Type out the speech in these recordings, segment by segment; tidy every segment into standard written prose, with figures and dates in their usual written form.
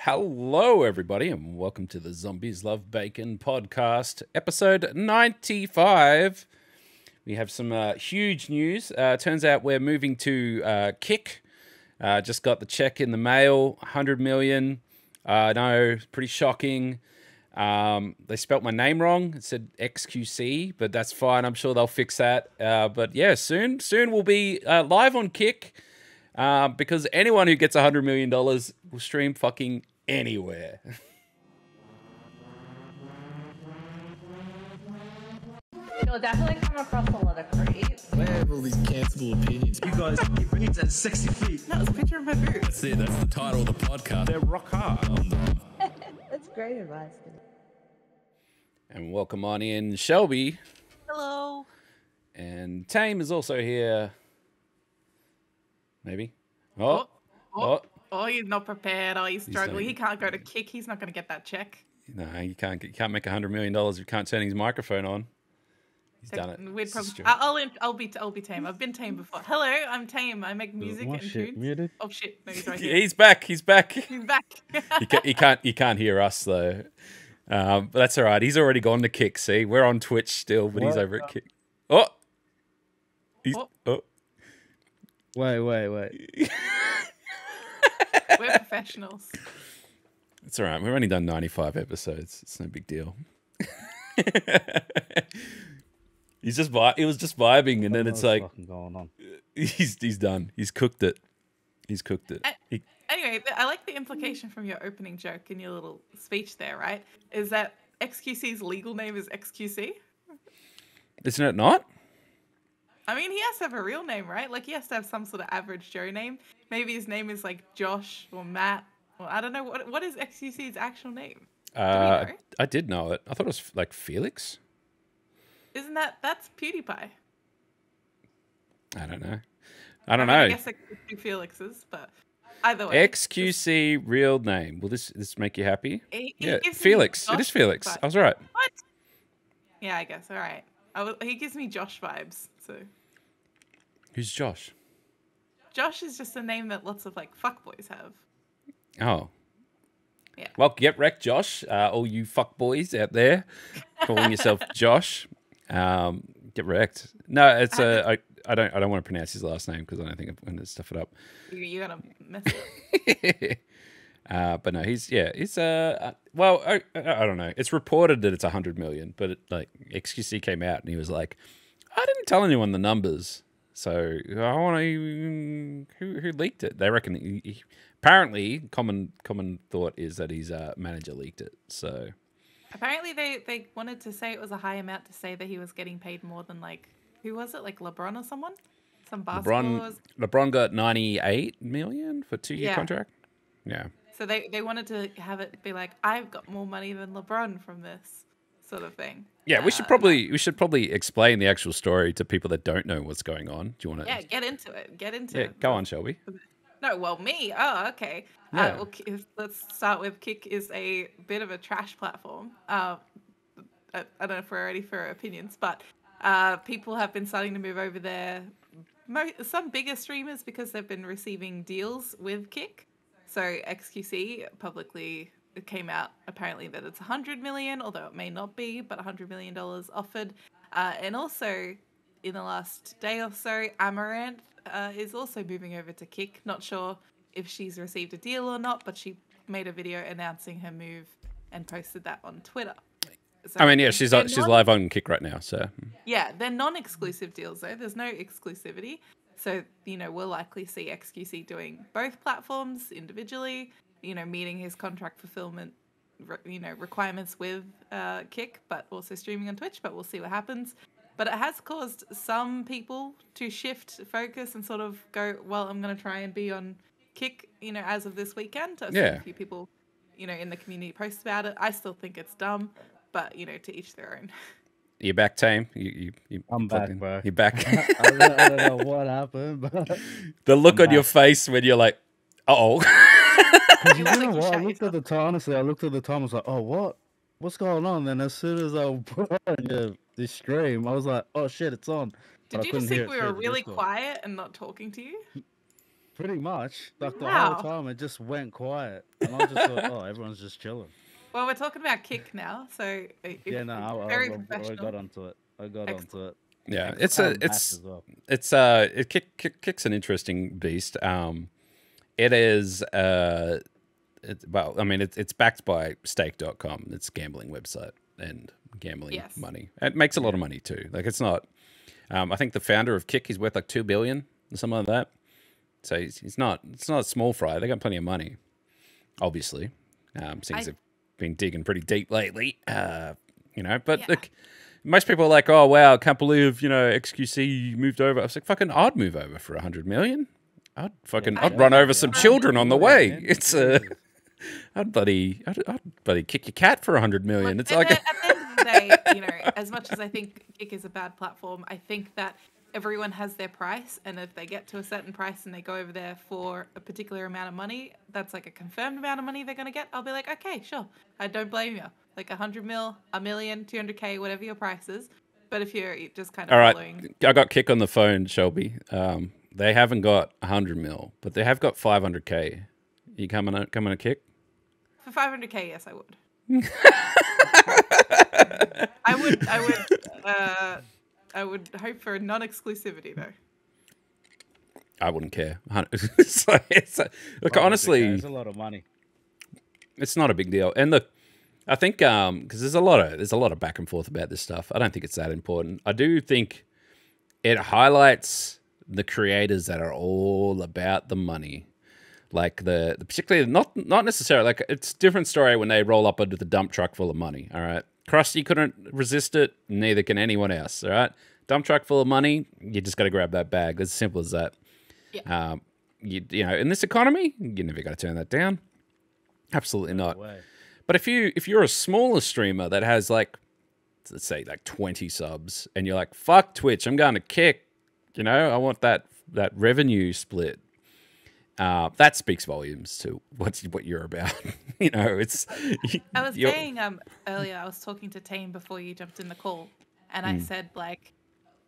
Hello, everybody, and welcome to the ZombiesLvBacon podcast, episode 95. We have some huge news. Turns out we're moving to Kick. Just got the check in the mail, 100 million. I know, pretty shocking. They spelt my name wrong. It said XQC, but that's fine. I'm sure they'll fix that. But yeah, soon we'll be live on Kick. Because anyone who gets $100 million will stream fucking anywhere. You'll definitely come across a lot of creeps. Where have all these cancelable opinions? You guys keep boots at 60 feet. No, it's a picture of my boots. That's it. That's the title of the podcast. They're rock hard. That's great advice. And welcome on in Shelby. Hello. And Tame is also here. Maybe. Oh, he's not prepared. Oh, he's struggling. He can't go to Kick. He's not going to get that check. No, you can't make $100 million if you can't turn his microphone on. He's done it. We'd probably, I'll be Tame. I've been Tame before. Hello, I'm Tame. I make music and tunes. Muted? Oh shit! No, he's right here. He's back. He's back. He's back. He can't hear us though. But that's all right. He's already gone to Kick. See, we're on Twitch still, but he's over at Kick. Oh. Wait. We're professionals. It's all right. We've only done 95 episodes. It's no big deal. He was just vibing, and then it's like going on. He's done. He's cooked it. Anyway, I like the implication from your opening joke in your little speech there, right? Is that XQC's legal name is XQC? Isn't it not? I mean, he has to have a real name, right? Like, he has to have some sort of average Joe name. Maybe his name is, like, Josh or Matt. Or I don't know. What is XQC's actual name? I did know it. I thought it was, like, Felix. Isn't that's PewDiePie? I don't know. I guess it could be Felix's, but either way. XQC real name. Will this make you happy? Yeah, Felix. It is Felix. I was right. What? Yeah, I guess. All right. He gives me Josh vibes. So. Who's Josh? Josh is just a name that lots of like fuckboys have. Oh. Yeah. Well, get wrecked, Josh. All you fuckboys out there calling yourself Josh. Get wrecked. No, it's I don't want to pronounce his last name because I don't think I'm going to stuff it up. You're gonna mess it up. But no, he's well, I don't know. It's reported that it's 100 million, but XQC came out and he was like, I didn't tell anyone the numbers, so I want to. Who leaked it? They reckon apparently common thought is that his manager leaked it. So apparently they wanted to say it was a high amount to say that he was getting paid more than like who was it, like LeBron or someone? Some basketball. LeBron got 98 million for a 2-year contract. Yeah. So they wanted to have it be like, I've got more money than LeBron from this sort of thing. Yeah, we should probably explain the actual story to people that don't know what's going on. Do you want to? Yeah, get into it. Yeah, go on, Shelby. No, well, me. Oh, okay. Yeah. Let's start with Kick is a bit of a trash platform. I don't know if we're ready for opinions, but people have been starting to move over there. Some bigger streamers because they've been receiving deals with Kick. So XQC publicly came out apparently that it's 100 million, although it may not be, but $100 million offered. And also in the last day or so, Amaranth is also moving over to Kick. Not sure if she's received a deal or not, but she made a video announcing her move and posted that on Twitter. So I mean, yeah, she's live on Kick right now, so. Yeah, they're non-exclusive deals though. There's no exclusivity. So, we'll likely see XQC doing both platforms individually, meeting his contract fulfillment, requirements with Kick, but also streaming on Twitch, but we'll see what happens. But it has caused some people to shift focus and sort of go, well, I'm going to try and be on Kick, as of this weekend. I've seen a few people, in the community post about it. I still think it's dumb, but, to each their own. You're back, Tame. I'm back, bro. You're back. I don't know what happened, but the look on your face when you're like, uh-oh. You know what? I looked at the time. Honestly, I looked at the time. I was like, oh, what's going on? Then as soon as I put on the stream, I was like, oh shit, it's on. Did you just think we were really quiet and not talking to you? Pretty much. Like the whole Wow. time, it just went quiet, and I just thought, oh, everyone's just chilling. Well, we're talking about Kick now, so Yeah, no, very I professional. got onto it. I got onto it. Yeah, And it's Matt a as well. Kick's an interesting beast. It is well, I mean, it's backed by stake.com. It's a gambling website and gambling money. It makes a lot of money too. Like it's not. I think the founder of Kick is worth like $2 billion or something like that. So he's not. It's not a small fry. They got plenty of money, obviously. Since they've been digging pretty deep lately. You know, but look, most people are like, "Oh wow, I can't believe XQC moved over." I was like, "Fucking, I'd move over for $100 million. I'd run over some children on the way. It's I'd bloody kick your cat for $100 million." Look, it's like at the end of the day, as much as I think Kick is a bad platform, I think that everyone has their price, and if they get to a certain price and they go over there for a particular amount of money, that's like a confirmed amount of money they're going to get. I'll be like, okay, sure. I don't blame you. Like 100 mil, a million, 200K, whatever your price is. But if you're just kind of following... I got Kick on the phone, Shelby. They haven't got 100 mil, but they have got 500K. You coming a Kick? For 500K, yes, I would. I would hope for non-exclusivity though. I wouldn't care. Look, honestly, it's a lot of money. It's not a big deal. And look, I think because there's a lot of back and forth about this stuff. I don't think it's that important. I do think it highlights the creators that are all about the money. Like the particularly not necessarily like it's a different story when they roll up with a dump truck full of money. All right, Krusty couldn't resist it. Neither can anyone else. All right, dump truck full of money. You just got to grab that bag. It's as simple as that. Yeah. You know, in this economy, you never got to turn that down. Absolutely not. But if you're a smaller streamer that has like, let's say like 20 subs, and you're like, fuck Twitch, I'm going to Kick. You know, I want that revenue split. That speaks volumes to what you're about. You know, it's. I was saying earlier. I was talking to Tane before you jumped in the call, and I said like,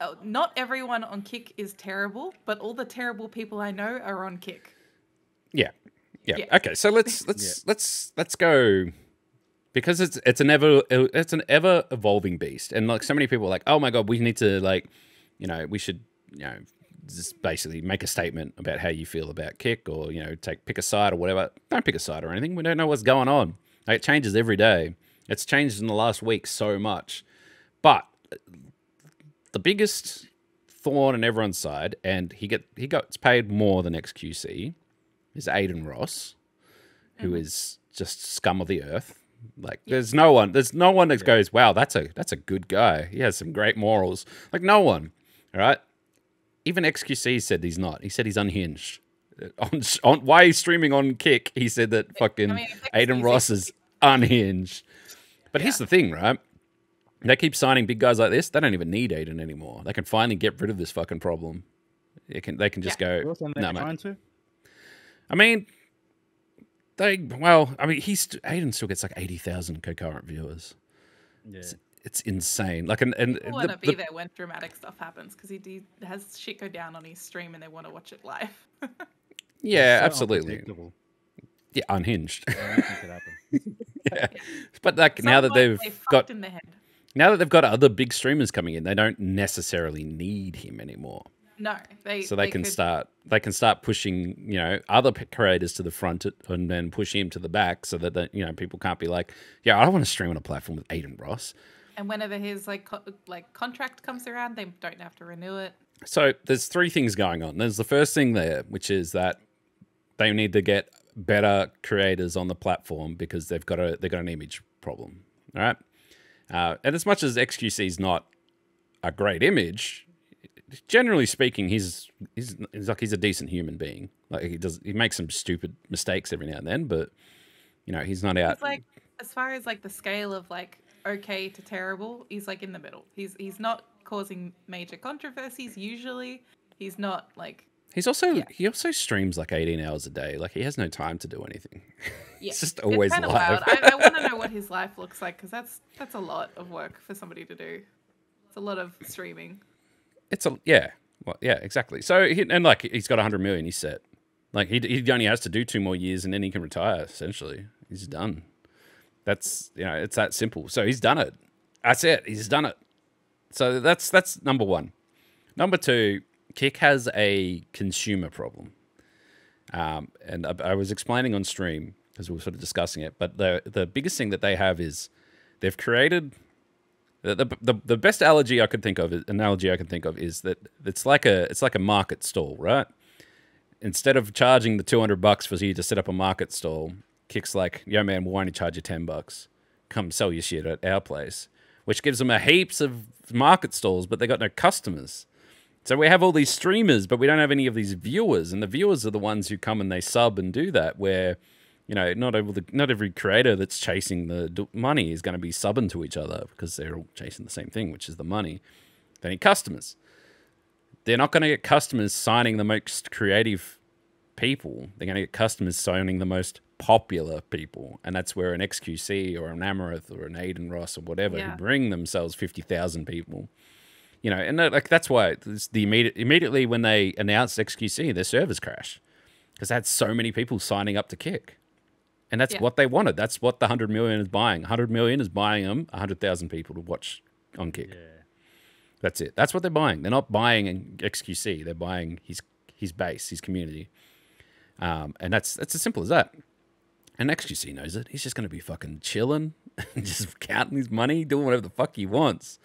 oh, not everyone on Kick is terrible, but all the terrible people I know are on Kick. Yeah. Okay, so let's go, because it's an ever evolving beast, and like so many people are like, oh my god, we need to like, you know, we should, you know, just basically make a statement about how you feel about Kick, or you know, pick a side or whatever. Don't pick a side or anything. We don't know what's going on. Like, it changes every day. It's changed in the last week so much, but the biggest thorn in everyone's side, and he got paid more than XQC, is Aiden Ross, who is just scum of the earth. Like there's no one that goes, wow, that's a good guy. He has some great morals. Like no one. All right. Even XQC said he's not. He said he's unhinged. On why he's streaming on Kick, he said that fucking Aiden Ross is unhinged. But here's the thing, right? They keep signing big guys like this. They don't even need Aiden anymore. They can finally get rid of this fucking problem. They can just go. No, mate. I mean, Aiden still gets like 80,000 concurrent viewers. Yeah. It's insane. Like, and people want to be there when dramatic stuff happens because he has shit go down on his stream and they want to watch it live. Yeah, so absolutely. Yeah, unhinged. Yeah. But like now that they've got other big streamers coming in, they don't necessarily need him anymore. No, they can start pushing, you know, other creators to the front and then push him to the back, so that you know, people can't be like, yeah, I don't want to stream on a platform with Aiden Ross. And whenever his contract comes around, they don't have to renew it. So there's three things going on. There's the first thing there, which is that they need to get better creators on the platform because they've got an image problem. All right, and as much as XQC is not a great image, generally speaking, he's a decent human being. Like he makes some stupid mistakes every now and then, but you know, he's not out. He's like, as far as like the scale of like okay to terrible, he's like in the middle. He's not causing major controversies usually. He's not like. He also streams like 18 hours a day. Like he has no time to do anything. Yeah. It's just always live. Wild. I want to know what his life looks like, because that's a lot of work for somebody to do. It's a lot of streaming. Well, yeah, exactly. So he's got 100 million. He's set. Like he only has to do 2 more years and then he can retire. Essentially, he's done. That's it's that simple. So he's done it. That's it. He's done it. So that's number one. Number two, Kick has a consumer problem. And I was explaining on stream because we were sort of discussing it. But the biggest thing that they have is they've created the best analogy I can think of is that it's like a market stall, right? Instead of charging the $200 for you to set up a market stall, Kick's like, yo man, we'll only charge you $10. Come sell your shit at our place, which gives them a heaps of market stalls, but they got no customers. So we have all these streamers, but we don't have any of these viewers, and the viewers are the ones who come and they sub and do that. Where, not every creator that's chasing the money is going to be subbing to each other because they're all chasing the same thing, which is the money. They need customers. They're not going to get customers signing the most creative people. They're going to get customers signing the most popular people, and that's where an XQC or an Amaranth or an Aiden Ross or whatever who bring themselves 50,000 people. And that's why immediately when they announced XQC, their servers crashed because they had so many people signing up to Kick, and that's what they wanted. That's what the 100 million is buying. 100 million is buying them 100,000 people to watch on Kick. Yeah. That's it. That's what they're buying. They're not buying an XQC. They're buying his base, his community, and that's as simple as that. And XQC knows it. He's just going to be fucking chilling, just counting his money, doing whatever the fuck he wants.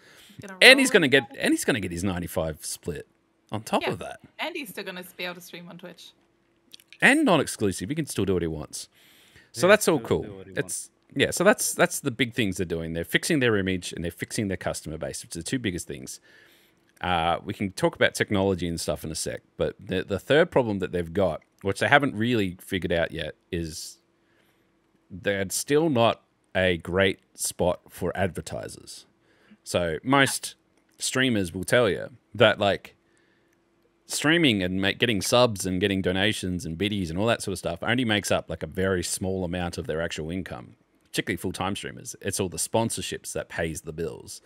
And he's gonna get his 95 split on top of that. And he's still gonna be able to stream on Twitch. And non-exclusive, he can still do what he wants. So that's all cool. So that's the big things they're doing. They're fixing their image and they're fixing their customer base, which are the two biggest things. We can talk about technology and stuff in a sec, but the third problem that they've got, which they haven't really figured out yet, is they're still not a great spot for advertisers. So most streamers will tell you that like streaming and getting subs and getting donations and biddies and all that sort of stuff only makes up like a very small amount of their actual income, particularly full-time streamers. It's all the sponsorships that pays the bills.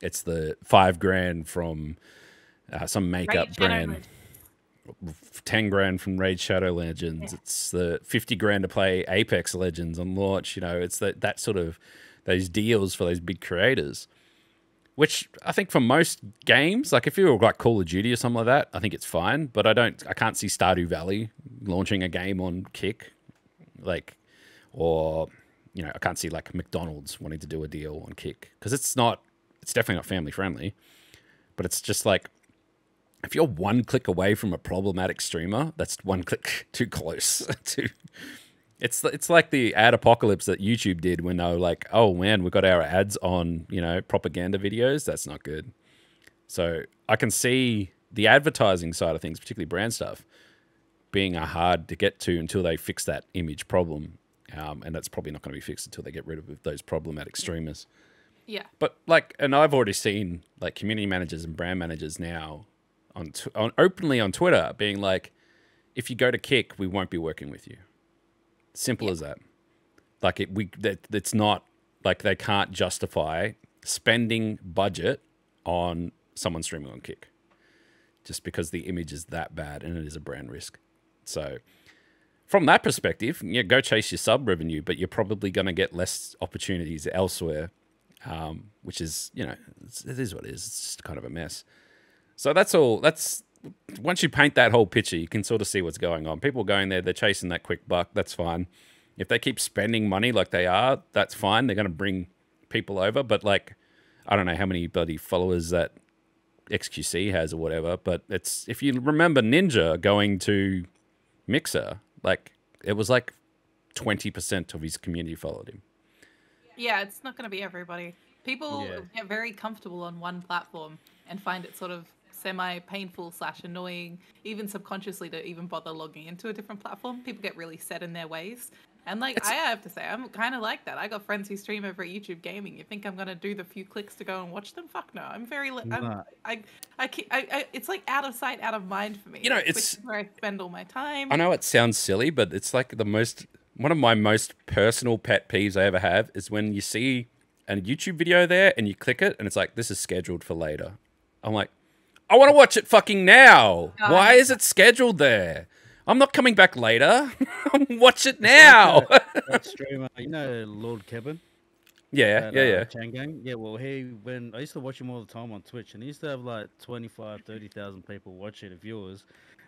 It's the $5,000 from some makeup brand, 10 grand from Raid Shadow Legends. Yeah. It's the 50 grand to play Apex Legends on launch. It's that sort of those deals for those big creators. Which I think for most games, like if you were like Call of Duty or something like that, I think it's fine. But I can't see Stardew Valley launching a game on Kick, or I can't see like McDonald's wanting to do a deal on Kick because it's definitely not family friendly. But it's just like if you're one click away from a problematic streamer, that's one click too close to. It's like the ad apocalypse that YouTube did when they were like, oh man, we got our ads on, propaganda videos. That's not good. So I can see the advertising side of things, particularly brand stuff, being hard to get to until they fix that image problem. And that's probably not going to be fixed until they get rid of those problematic streamers. Yeah. But and I've already seen like community managers and brand managers now on openly on Twitter being like, if you go to Kick, we won't be working with you. Simple as that. Like it's not like they can't justify spending budget on someone streaming on Kick just because the image is that bad and it is a brand risk. So from that perspective, go chase your sub revenue, but you're probably going to get less opportunities elsewhere, which is, it is what it is. It's just kind of a mess. So that's all. Once you paint that whole picture, you can sort of see what's going on. People going there, they're chasing that quick buck. That's fine. If they keep spending money like they are, that's fine. They're going to bring people over. But like, I don't know how many bloody followers that XQC has or whatever. But if you remember Ninja going to Mixer, like it was like 20% of his community followed him. Yeah, it's not going to be everybody. People get very comfortable on one platform and find it sort of semi-painful / annoying, even subconsciously, to even bother logging into a different platform. People get really set in their ways. And I have to say, I'm kind of like that. I got friends who stream over at YouTube Gaming. You think I'm going to do the few clicks to go and watch them? Fuck no. I'm very... it's like out of sight, out of mind for me. It's where I spend all my time. I know it sounds silly, but it's like one of my most personal pet peeves I ever have is when you see a YouTube video there and you click it and it's like, this is scheduled for later. I'm like, I want to watch it fucking now. Why is it scheduled there? I'm not coming back later. Watch it now. That streamer, you know, Lord Kevin. Yeah, yeah. Changang. Yeah, well, I used to watch him all the time on Twitch, and he used to have like 30,000 people watching, viewers.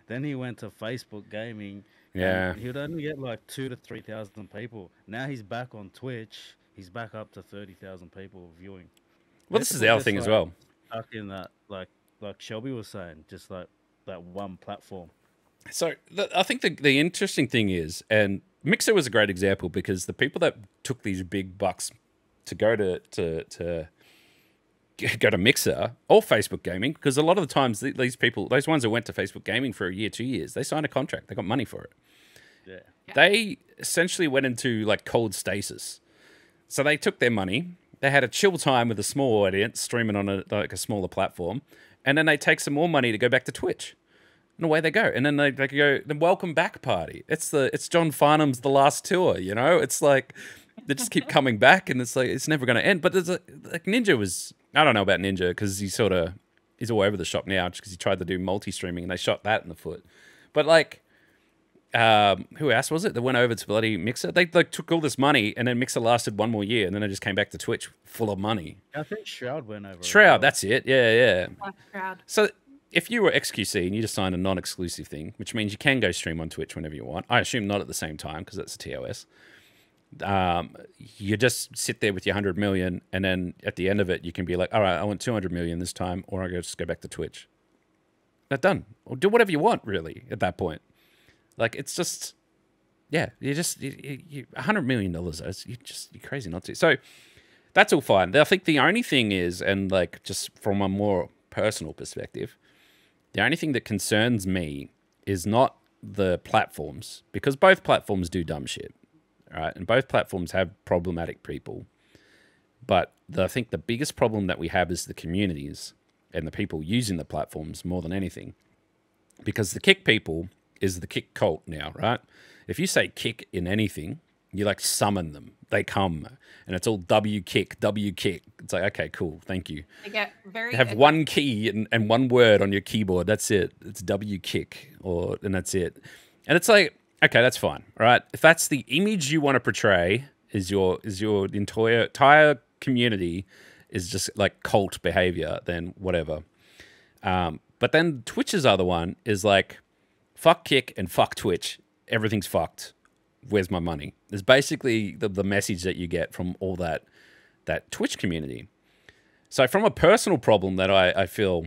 Then he went to Facebook Gaming. Yeah. And he would only get like 2,000 to 3,000 people. Now he's back on Twitch. He's back up to 30,000 people viewing. Well, this is the other thing as well. Stuck in that, like Shelby was saying, just like that one platform. So I think the interesting thing is, and Mixer was a great example because the people that took these big bucks to go to Mixer or Facebook Gaming, because a lot of the times these people, those ones that went to Facebook Gaming for a year, 2 years, they signed a contract, they got money for it. Yeah. They essentially went into like cold stasis. So they took their money, they had a chill time with a small audience streaming on a smaller platform, and then they take some more money to go back to Twitch. And away they go. And then they go, the welcome back party. It's John Farnham's The Last Tour, you know? It's like they just keep coming back, and it's like it's never going to end. But there's like Ninja was, I don't know about Ninja because he's all over the shop now just because he tried to do multi-streaming and they shot that in the foot. But like, who else was it that went over to bloody Mixer? They like took all this money, and then Mixer lasted 1 more year, and then they just came back to Twitch full of money. I think Shroud went over. Shroud, that's it. Yeah. Shroud. So if you were XQC and you just signed a non-exclusive thing, which means you can go stream on Twitch whenever you want, I assume not at the same time because that's a TOS. You just sit there with your 100 million, and then at the end of it, you can be like, all right, I want 200 million this time, or I just go back to Twitch. Not done. Or do whatever you want, really, at that point. Like, it's just, yeah, you $100 million, you're crazy not to. So that's all fine. I think the only thing is, and like, just from a more personal perspective, the only thing that concerns me is not the platforms, because both platforms do dumb shit, right? And both platforms have problematic people. But I think the biggest problem that we have is the communities and the people using the platforms more than anything. Because the Kick people is the Kick cult now, right? If you say Kick in anything, you like summon them. They come, and it's all W Kick. It's like, okay, cool, thank you. They get very. You have one key and one word on your keyboard. That's it. It's W Kick, and that's it. And it's like, okay, that's fine, all right? If that's the image you want to portray, is your entire community is just like cult behavior, then whatever. But then Twitch's other one is like, fuck Kick and fuck Twitch. Everything's fucked. Where's my money? Is basically the message that you get from all that Twitch community. So from a personal problem that I feel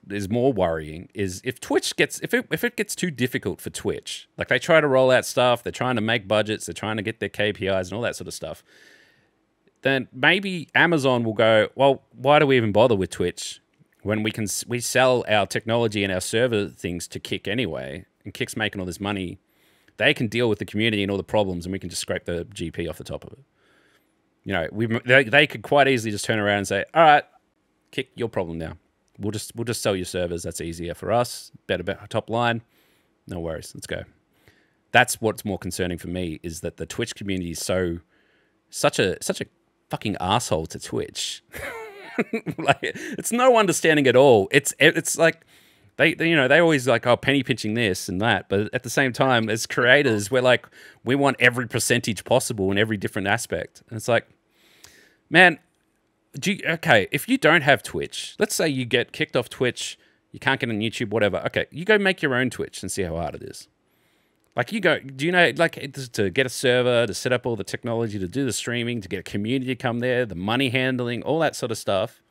is more worrying is if Twitch gets if it gets too difficult for Twitch, like they try to roll out stuff, they're trying to make budgets, they're trying to get their KPIs and all that sort of stuff, then maybe Amazon will go, well, why do we even bother with Twitch when we sell our technology and our server things to Kick anyway, and Kick's making all this money. They can deal with the community and all the problems, and we can just scrape the GP off the top of it. You know, they could quite easily just turn around and say, all right, Kick, your problem now. We'll just sell your servers. That's easier for us. Better top line. No worries. Let's go. That's what's more concerning for me, is that the Twitch community is such a fucking asshole to Twitch. Like, it's no understanding at all. It's like they always like, oh, penny pinching this and that, but at the same time, as creators, we're like, we want every percentage possible in every different aspect. And it's like, man, okay, if you don't have Twitch, let's say you get kicked off Twitch, you can't get on YouTube, whatever. Okay, you go make your own Twitch and see how hard it is. Like, you go, do you know, like, to get a server, to set up all the technology, to do the streaming, to get a community to come there, the money handling, all that sort of stuff,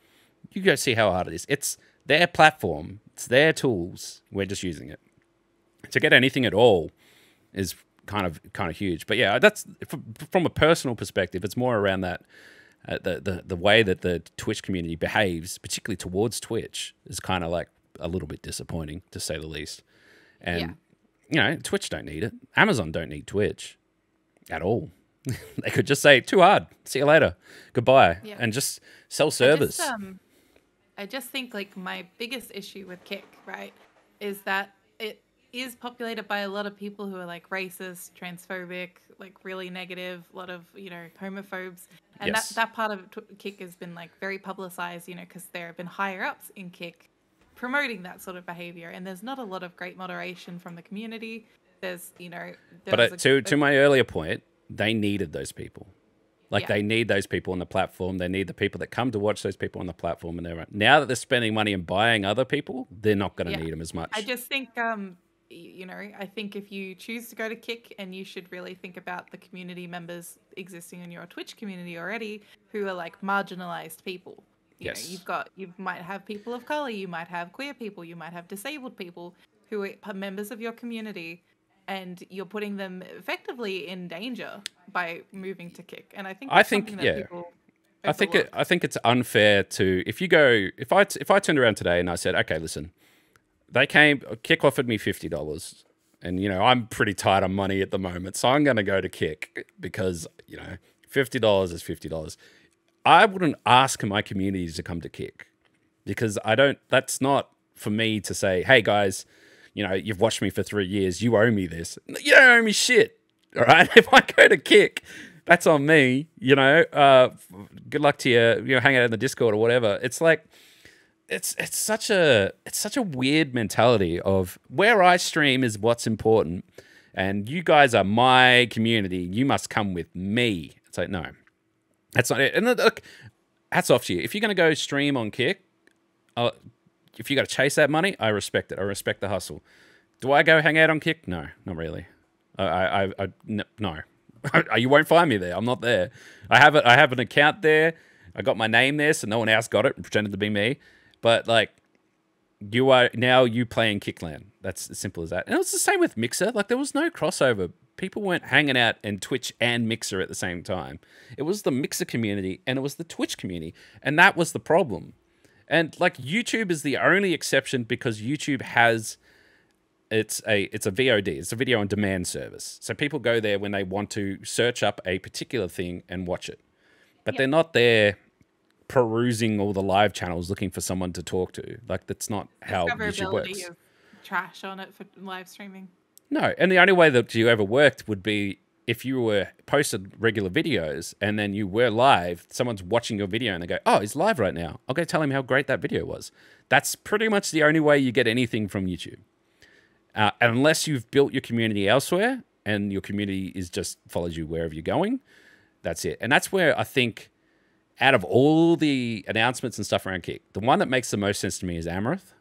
you go see how hard it is. It's their platform, it's their tools, we're just using it. To get anything at all is kind of huge. But yeah, that's from a personal perspective, it's more around that the way that the Twitch community behaves, particularly towards Twitch, is kind of like a little bit disappointing, to say the least. And yeah. You know, Twitch don't need it. Amazon don't need Twitch at all. They could just say, too hard, see you later, goodbye, Yeah. and just sell servers. I just think, like, my biggest issue with Kick, right, is that it is populated by a lot of people who are, like, racist, transphobic, like, really negative, a lot of, you know, homophobes. And Yes. that part of Kick has been, like, very publicized, you know, because there have been higher-ups in Kick promoting that sort of behavior, and there's not a lot of great moderation from the community. There's, But to my earlier point, they needed those people. Like, they need those people on the platform. They need the people that come to watch those people on the platform. And now that they're spending money and buying other people, they're not going to need them as much. I just think, I think if you choose to go to Kick, and you should really think about the community members existing in your Twitch community already, who are like marginalized people. You know, you might have people of color, you might have queer people, you might have disabled people who are members of your community, and you're putting them effectively in danger by moving to Kick. And I think people I think it's unfair to, if I turned around today and I said, okay, listen, Kick offered me $50, and I'm pretty tight on money at the moment, so I'm going to go to Kick because $50 is $50. I wouldn't ask my communities to come to Kick because that's not for me to say, hey guys, you've watched me for 3 years, you owe me this. You don't owe me shit, all right? If I go to Kick, that's on me, good luck to you, hang out in the Discord or whatever. It's like, it's such a weird mentality of where I stream is what's important, and you guys are my community, you must come with me. It's like, no, that's not it. And look, hats off to you. If you're going to go stream on Kick, if you got to chase that money, I respect it. I respect the hustle. Do I go hang out on Kick? No, not really. No. You won't find me there. I'm not there. I have an account there. I got my name there, so no one else got it and pretended to be me. But like, you playing Kickland. That's as simple as that. And it was the same with Mixer. Like, there was no crossover. People weren't hanging out in Twitch and Mixer at the same time. It was the Mixer community and it was the Twitch community, and that was the problem. And like, YouTube is the only exception because YouTube has it's a VOD, it's a video on demand service. So people go there when they want to search up a particular thing and watch it. But they're not there perusing all the live channels looking for someone to talk to. Like, that's not how YouTube works. Of trash on it for live streaming. No, and the only way that you ever worked would be if you were posted regular videos and then you were live, someone's watching your video and they go, oh, he's live right now, I'll go tell him how great that video was. That's pretty much the only way you get anything from YouTube. Unless you've built your community elsewhere and your community just follows you wherever you're going, that's it. And that's where I think, out of all the announcements and stuff around Kick, the one that makes the most sense to me is Amaranth,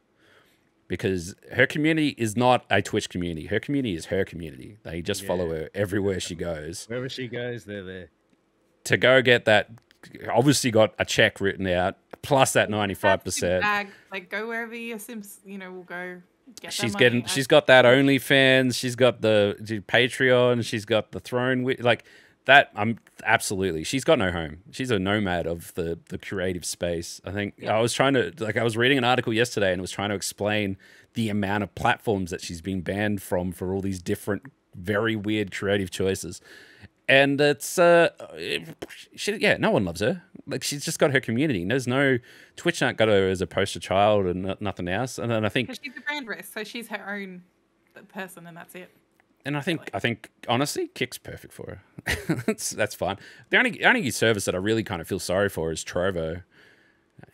because her community is not a Twitch community. Her community is her community. They just follow her everywhere she goes. Wherever she goes, they're there. To go get that, obviously got a check written out, plus that 95%. Bag. Like, go wherever your Sims, will go. She's got that OnlyFans. She's got the Patreon. She's got the Throne. Like that, absolutely. She's got no home. She's a nomad of the creative space. I think I was I was reading an article yesterday and it was trying to explain the amount of platforms that she's been banned from for all these different, very weird creative choices. And it's no one loves her. Like, she's just got her community. There's no Twitch not got her as a poster child and nothing else. And then I think, because she's a brand risk, so she's her own person, and that's it. And I think honestly, Kick's perfect for her. that's fine. The only service that I really kind of feel sorry for is Trovo.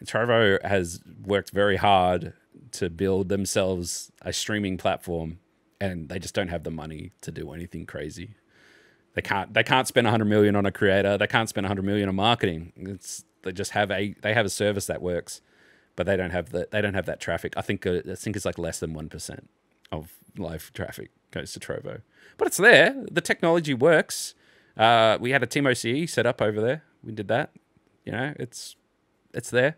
Trovo has worked very hard to build themselves a streaming platform, and they just don't have the money to do anything crazy. They can't spend 100 million on a creator. They can't spend 100 million on marketing. They have a service that works, but they don't have that traffic. I think it's like less than 1% of live traffic goes to Trovo, but it's there. The technology works. We had a Team OCE set up over there. We did that. It's there,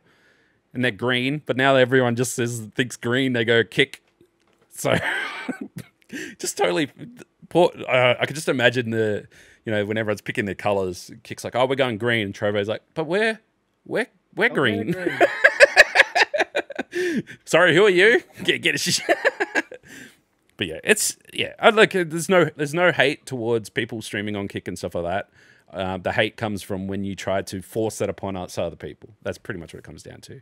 and they're green. But now everyone just thinks green. They go Kick. So just totally. I could just imagine when everyone's picking their colors, Kick's like, oh, we're going green, and Trovo's like, but we're green. Green. Sorry, who are you? Get it. But there's no hate towards people streaming on Kick and stuff like that. The hate comes from when you try to force that upon other people. That's pretty much what it comes down to.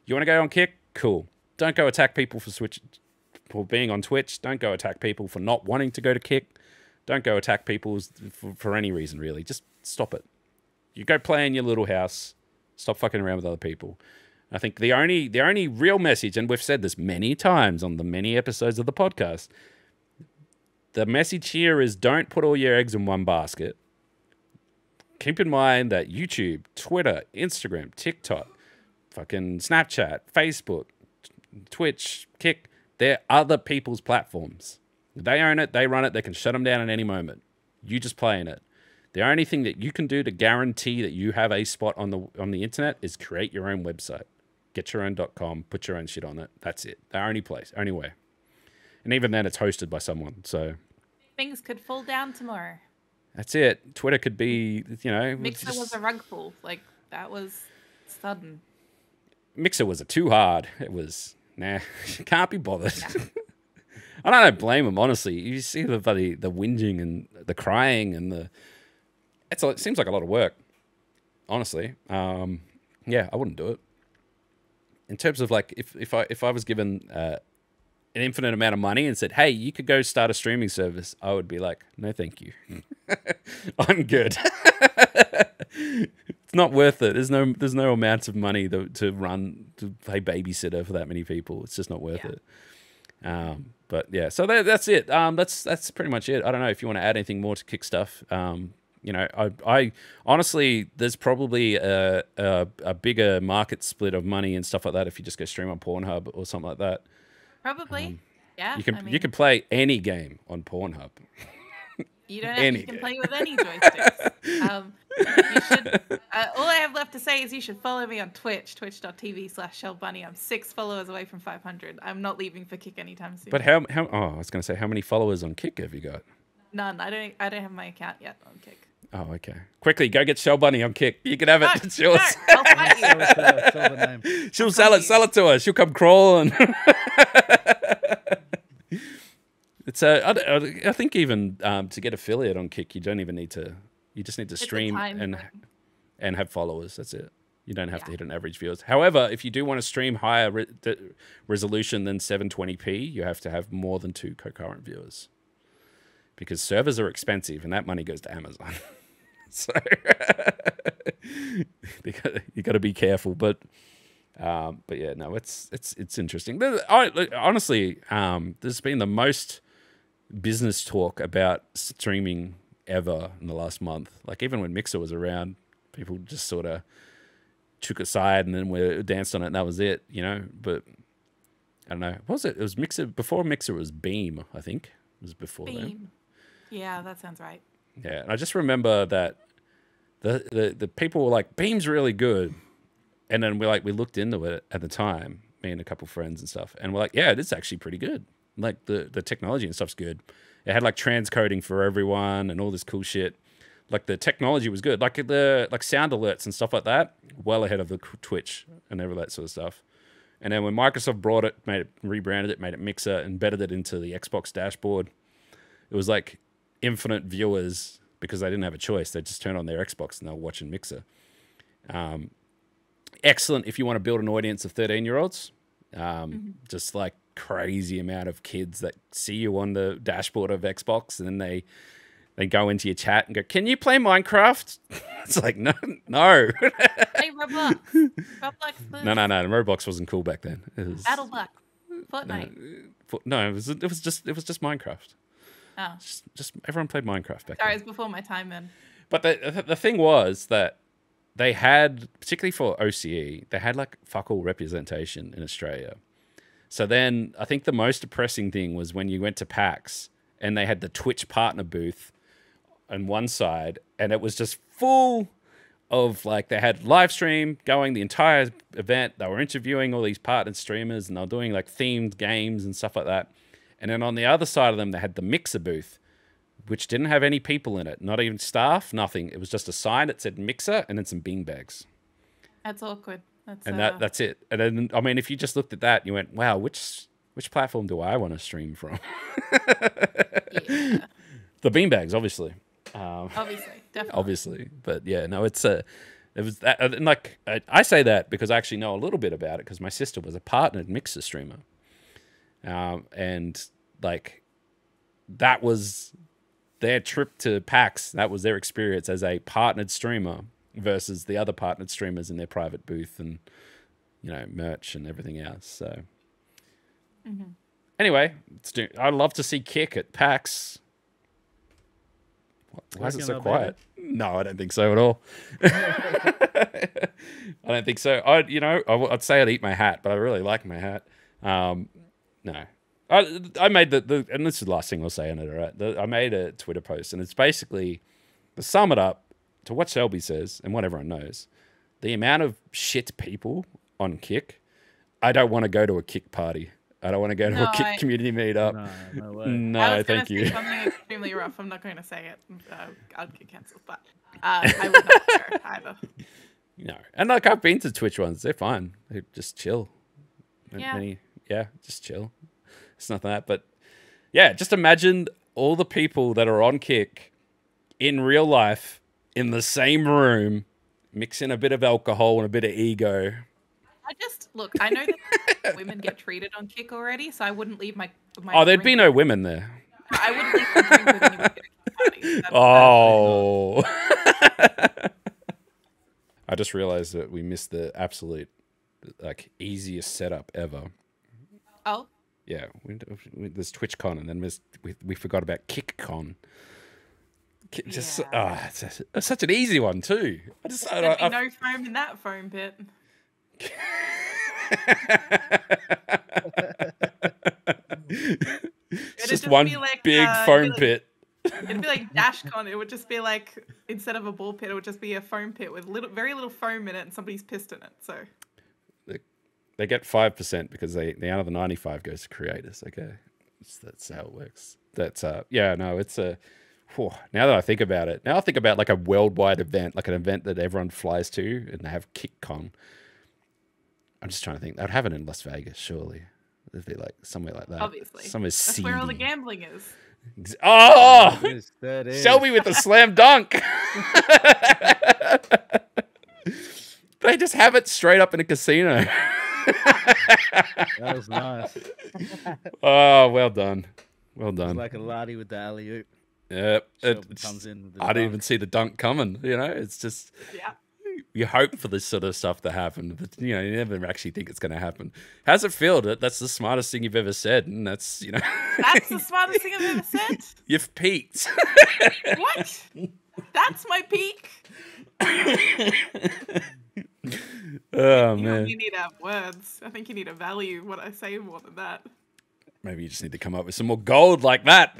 You want to go on Kick? Cool. Don't go attack people for being on Twitch. Don't go attack people for not wanting to go to Kick. Don't go attack people for any reason, really. Just stop it. You go play in your little house. Stop fucking around with other people. I think the only real message, and we've said this many times on the many episodes of the podcast, the message here is don't put all your eggs in one basket. Keep in mind that YouTube, Twitter, Instagram, TikTok, fucking Snapchat, Facebook, Twitch, Kick, they're other people's platforms. They own it, they run it, they can shut them down at any moment. You just play in it. The only thing that you can do to guarantee that you have a spot on the internet is create your own website. Get your own .com, put your own shit on it. That's it. The only place, only way. And even then, it's hosted by someone. So things could fall down tomorrow. That's it. Twitter could be, Mixer was a rug pull. Like, that was sudden. Mixer was too hard. It was, can't be bothered. Yeah. I don't blame them, honestly. You see the whinging and the crying and it seems like a lot of work, honestly. Yeah, I wouldn't do it. In terms of like, if I was given an infinite amount of money and said, hey, you could go start a streaming service, I would be like, no, thank you. I'm good. It's not worth it. There's no amount of money to pay babysitter for that many people. It's just not worth it. But yeah, so that's it. That's pretty much it. I don't know if you want to add anything more to Kick stuff. I honestly, there's probably a bigger market split of money and stuff like that if you just go stream on Pornhub or something like that. Probably, yeah. You can play any game on Pornhub. You don't have, you can play with any joysticks. You should. All I have left to say is you should follow me on Twitch, twitch.tv/ShelBunny. I'm 6 followers away from 500. I'm not leaving for Kick anytime soon. But how? Oh, I was going to say, how many followers on Kick have you got? None. I don't have my account yet on Kick. Oh, okay. Quickly, go get Shell on Kick. You can have it. It's yours. No, I'll fight you. She'll sell it. Sell it to her. She'll come crawling. It's I think even to get affiliate on Kick, you don't even need to. You just need to stream and have followers. That's it. You don't have to hit an average viewers. However, if you do want to stream higher resolution than 720p, you have to have more than 2 concurrent viewers. Because servers are expensive, and that money goes to Amazon. So you got to be careful. But yeah, no, it's interesting. Honestly, there's been the most business talk about streaming ever in the last month. Like even when Mixer was around, people just sort of took aside and then we danced on it, and that was it, But I don't know. What was it? It was Mixer. Before Mixer, it was Beam. I think it was before Beam. Yeah, that sounds right. Yeah, and I just remember that the people were like, Beam's really good. And then we looked into it at the time, me and a couple friends and stuff, and we're like, yeah, it is actually pretty good. Like the technology and stuff's good. It had like transcoding for everyone and all this cool shit. Like the technology was good. Like sound alerts and stuff like that, well ahead of the Twitch and all that sort of stuff. And then when Microsoft brought it, rebranded it, made it Mixer, embedded it into the Xbox dashboard, it was like infinite viewers because they didn't have a choice. They just turned on their Xbox and they were watching Mixer. Excellent if you want to build an audience of 13-year-olds. Just like crazy amount of kids that see you on the dashboard of Xbox, and then they go into your chat and go, "Can you play Minecraft?" It's like no. Play Roblox. Roblox. No. Roblox wasn't cool back then. It was BattleBlock. Fortnite. No, it was just Minecraft. Oh. Just everyone played Minecraft back then. Sorry, it was before my time then. But the thing was that they had, particularly for OCE, they had like fuck all representation in Australia. So then I think the most depressing thing was when you went to PAX and they had the Twitch partner booth on one side, and it was just full of like, they had live stream going the entire event. They were interviewing all these partnered streamers and they were doing like themed games and stuff like that. And then on the other side of them, they had the Mixer booth, which didn't have any people in it, not even staff, nothing. It was just a sign that said Mixer and then some beanbags. That's awkward. That's it. And then, I mean, if you just looked at that, you went, wow, which platform do I want to stream from? Yeah. The beanbags, obviously. Obviously, definitely. Obviously. But yeah, no, it was that. And like, I say that because I actually know a little bit about it because my sister was a partnered Mixer streamer. And like, that was their trip to PAX. That was their experience as a partnered streamer versus the other partnered streamers in their private booth and you know, merch and everything else. So anyway, I'd love to see Kick at PAX. Why is it so quiet? No, I don't think so at all. I don't think so. I'd say I'd eat my hat, but I really like my hat. No. I made and this is the last thing I'll say on it, all right? I made a Twitter post, and it's basically, to sum it up, to what Shelby says, and what everyone knows, the amount of shit people on Kick, I don't want to go to a Kick party. I don't want to go to a Kick community meetup. No way. No, thank you. Something extremely rough. I'm not going to say it. I'd get cancelled, but I would not go either. No, and like I've been to Twitch ones. They're fine. They just chill. Yeah. Just chill. It's nothing like that, but yeah, just imagine all the people that are on Kick in real life in the same room, mixing a bit of alcohol and a bit of ego. I know that women get treated on Kick already, so I wouldn't leave my Oh, there'd be no women there. I wouldn't leave my drink with anyone at a Kick party. Oh. I just realized that we missed the absolute, easiest setup ever. Oh? Yeah, there's TwitchCon, and then we forgot about KickCon. Just it's such an easy one too. There'd be no foam in that foam pit. It's just one big foam pit. It'd be like DashCon. It would just be like, instead of a ball pit, it would just be a foam pit with very little foam in it, and somebody's pissed in it. So they get 5% because the out of the 95 goes to creators. Okay, that's how it works. That's it's a. Now that I think about it, I think about like a worldwide event, like an event that everyone flies to, and they have KickCon. I'm just trying to think. They'd have it in Las Vegas, surely. It'd be like somewhere like that. Obviously, somewhere that's seedy. where all the gambling is. Oh, that is. Shelby with the slam dunk. They just have it straight up in a casino. That was nice. Oh, well done. Well done. It's like a laddie with the alley-oop. Yeah, Comes in with the I didn't dunk. even see the dunk coming. You know, it's just you hope for this sort of stuff to happen, but you never actually think it's going to happen. How's it feel? That's the smartest thing you've ever said, and that's That's the smartest thing I've ever said. You've peaked. What? That's my peak. Oh man. You need to have words. I think you need to value what I say more than that. Maybe you just need to come up with some more gold like that.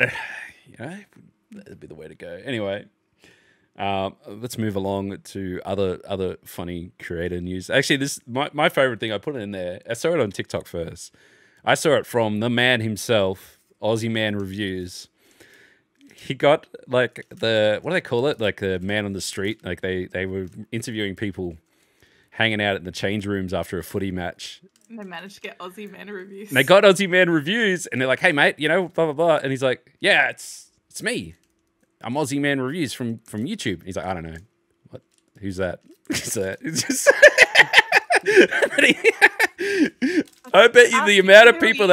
That'd be the way to go. Anyway, let's move along to other funny creator news. Actually, my favorite thing, I put it in there. I saw it on TikTok first. I saw it from the man himself, Ozzy Man Reviews. He got like what do they call it? Like the man on the street. Like they were interviewing people hanging out in the change rooms after a footy match. And they managed to get Ozzy Man Reviews. And they got Ozzy Man Reviews, and they're like, "Hey mate, blah blah blah," and he's like, "Yeah, it's me. I'm Ozzy Man Reviews from YouTube." And he's like, "I don't know, what? Who's that?" So it's just I bet you the amount of people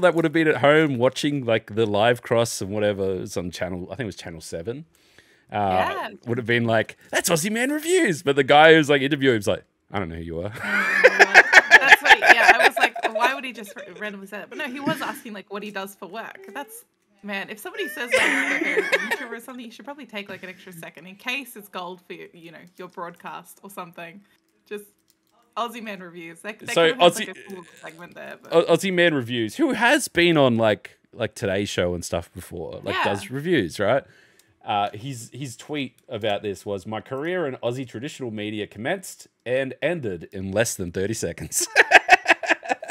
that would have been at home watching like the live cross and whatever was on channel. I think it was Channel 7. Would have been like, "That's Ozzy Man Reviews," but the guy who's like interviewing was like, "I don't know who you are." That's right. Yeah, I was like, why would he just randomly say that? But no, he was asking like what he does for work. That's, man, if somebody says like they're a YouTuber or something, you should probably take like an extra second in case it's gold for your broadcast or something. Just Ozzy Man Reviews. They could have like a cool segment there. But Ozzy Man Reviews, who has been on like Today's Show and stuff before, does reviews, right? His tweet about this was, "My career in Aussie traditional media commenced and ended in less than 30 seconds."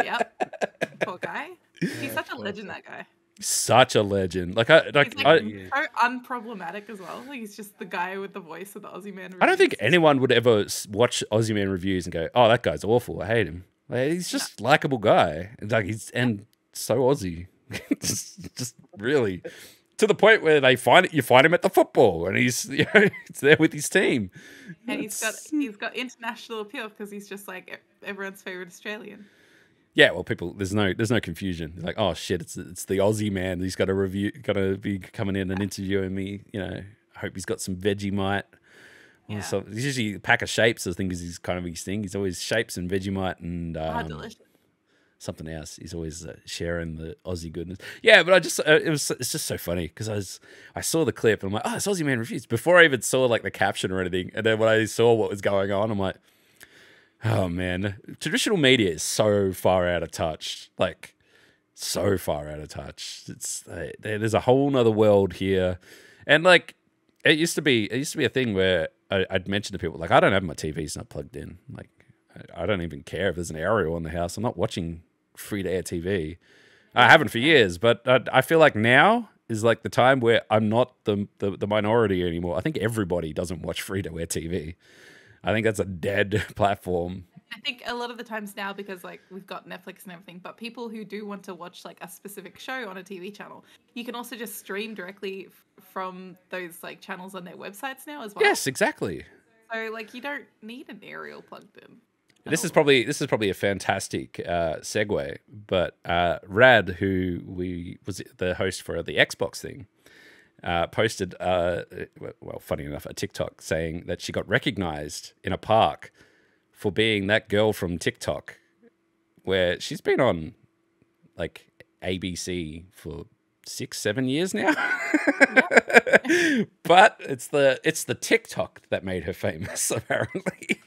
Yep. Poor guy. He's such a legend, that guy. Such a legend. He's so unproblematic as well. Like, he's just the guy with the voice of the Aussie Man Reviews. I don't think anyone would ever watch Aussie Man Reviews and go, "Oh, that guy's awful. I hate him." Like, he's just a likable guy. Like and so Aussie. just really. To the point where you find him at the football, and he's there with his team. And he's got international appeal because he's just like everyone's favorite Australian. Yeah, well, there's no confusion. Like, oh shit, it's the Aussie man. He's got to be coming in and interviewing me. I hope he's got some Vegemite Yeah. So it's usually a pack of shapes. I think is his kind of his thing. He's always shapes and Vegemite and Delicious. something else. He's always sharing the Aussie goodness. Yeah, but I just it's just so funny because I saw the clip and I'm like, oh, it's Ozzy Man Reviews before I even saw like the caption or anything. And then when I saw what was going on, I'm like, oh man, traditional media is so far out of touch. Like so far out of touch. It's there's a whole nother world here, and like it used to be a thing where I'd mention to people like I don't have my TV's not plugged in. Like I don't even care if there's an aerial in the house. I'm not watching free to air TV. I haven't for years, but I feel like now is like the time where I'm not the minority anymore. I think everybody doesn't watch free to air TV. I think that's a dead platform. I think a lot of the times now, because like we've got Netflix and everything, but people who do want to watch like a specific show on a TV channel, you can also just stream directly from those like channels on their websites now as well. Yes, exactly. So like you don't need an aerial plugged in. This is probably a fantastic segue, but Rad, who was the host for the Xbox thing, posted, well, funny enough, a TikTok saying that she got recognized in a park for being that girl from TikTok, where she's been on like ABC for 6-7 years now. But it's the TikTok that made her famous, apparently.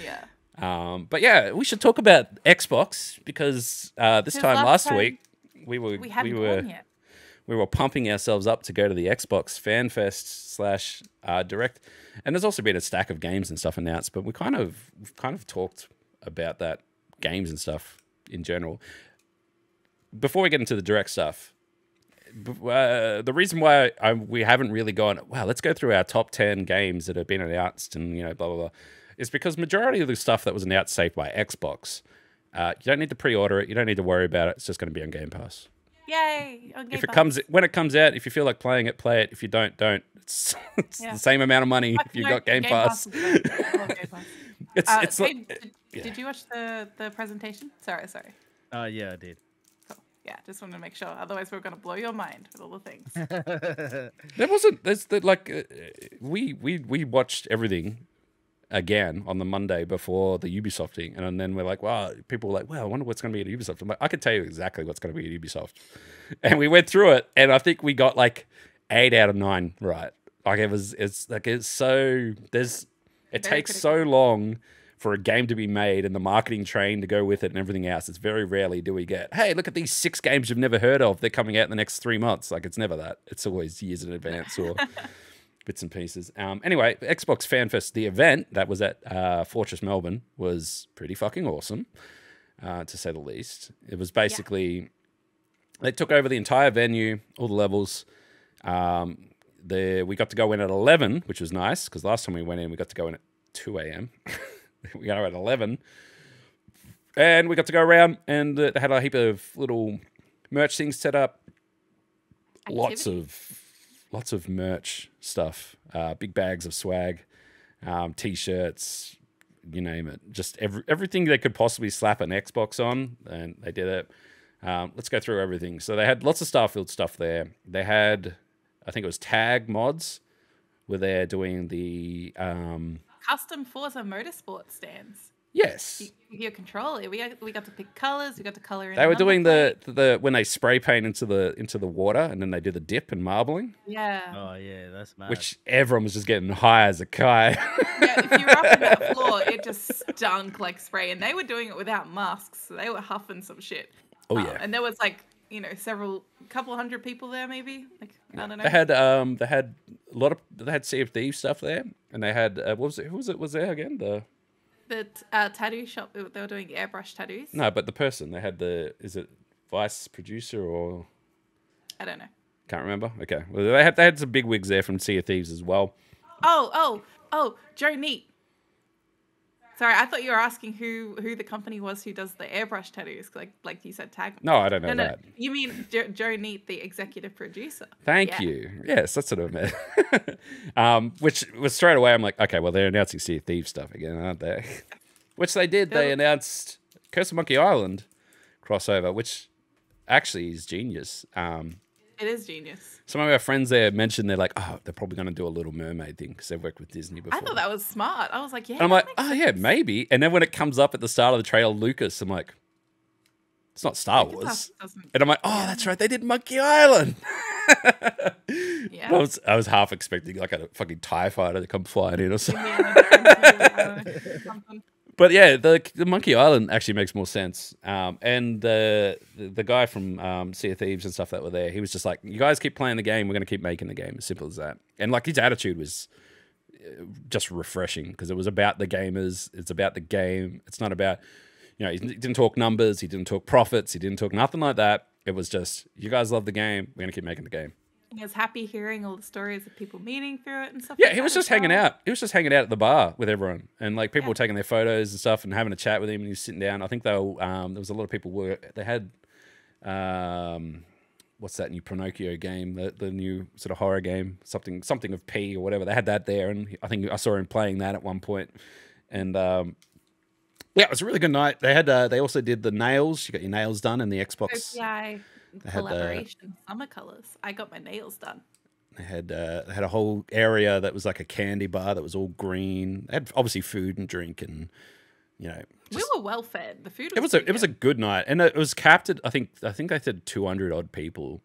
Yeah. But yeah, we should talk about Xbox because this time last week we were pumping ourselves up to go to the Xbox Fanfest / Direct, and there's also been a stack of games and stuff announced. But we've kind of talked about that games and stuff in general. Before we get into the Direct stuff, the reason why we haven't really gone, wow, let's go through our top 10 games that have been announced and blah blah blah, is because majority of the stuff that was announced, say, by Xbox, you don't need to pre-order it. You don't need to worry about it. It's just going to be on Game Pass. Yay! On Game Pass. When it comes out, if you feel like playing it, play it. If you don't. It's the same amount of money if you've got Game Pass. Did you watch the presentation? Sorry. Yeah, I did. Cool. Yeah, just wanted to make sure. Otherwise, we're going to blow your mind with all the things. There wasn't. We watched everything again on the Monday before the Ubisoft thing, and then we're like, wow, people were like, wow, I wonder what's going to be at Ubisoft. I'm like, I can tell you exactly what's going to be at Ubisoft. And we went through it, and I think we got like 8 out of 9 right. Like it takes so long for a game to be made and the marketing train to go with it and everything else. It's very rarely do we get, hey, look at these 6 games you've never heard of. They're coming out in the next 3 months. Like it's never that. It's always years in advance or bits and pieces. Anyway, Xbox Fanfest, the event that was at Fortress Melbourne, was pretty fucking awesome, to say the least. It was basically, they took over the entire venue, all the levels. We got to go in at 11, which was nice, because last time we went in, we got to go in at 2 a.m. We got at 11. And we got to go around, and they had a heap of little merch things set up. Lots of merch stuff, big bags of swag, T-shirts, you name it. Just everything they could possibly slap an Xbox on, and they did it. Let's go through everything. So they had lots of Starfield stuff there. They had, I think it was Tag Mods, where they're doing the custom Forza Motorsport stands. Yes. Your controller. We got to pick colors. We got to color in. They were doing the when they spray paint into the water, and then they do the dip and marbling. Yeah. Oh yeah, that's mad. Which everyone was just getting high as a kite. Yeah, if you were up on that floor, it just stunk like spray, and they were doing it without masks, so they were huffing some shit. Oh yeah. And there was like couple hundred people there, maybe. Like I don't know. They had Sea of Thieves stuff there, and they had what was there again? The tattoo shop. They were doing airbrush tattoos. No, but the person they had is it vice producer or I don't know. Can't remember. Okay, well they had some big wigs there from Sea of Thieves as well. Oh, Joe Neat. Sorry, I thought you were asking who the company was who does the airbrush tattoos, like you said, Tag. No, I don't know that. You mean Joe Neat, the executive producer? Thank you. Yes, that's what I meant. Which was straight away. I'm like, okay, well they're announcing Sea of Thieves stuff again, aren't they? Which they did. They announced Curse of Monkey Island crossover, which actually is genius. It is genius. Some of our friends there mentioned they're like, oh, they're probably going to do a Little Mermaid thing because they've worked with Disney before. I thought that was smart. I was like, yeah. And I'm like, oh yeah, maybe. And then when it comes up at the start of the trailer, Lucas, I'm like, it's not Star Wars. And I'm like, oh, that's right, they did Monkey Island. Yeah. I was half expecting like a fucking TIE fighter to come flying in or something. But yeah, the Monkey Island actually makes more sense. And the guy from Sea of Thieves and stuff that were there, he was just like, you guys keep playing the game, we're going to keep making the game. As simple as that. And like his attitude was just refreshing because it was about the gamers. It's about the game. It's not about, you know, he didn't talk numbers. He didn't talk profits. He didn't talk nothing like that. It was just, you guys love the game. We're going to keep making the game. He was happy hearing all the stories of people meeting through it and stuff. Yeah, like he was that just as hanging well. out. He was just hanging out at the bar with everyone, and like people were taking their photos and stuff, and having a chat with him. And he was sitting down. I think they were, there was a lot of people they had what's that new Pinocchio game? The new sort of horror game, something of P or whatever. They had that there, and I think I saw him playing that at one point. And yeah, it was a really good night. They had they also did the nails. You got your nails done in the Xbox. OPI collaboration, summer colors. I got my nails done. They had a whole area that was like a candy bar that was all green. They had obviously food and drink, and you know, we were well fed. The food. It was a good night, and it was capped at I think they said 200 odd people.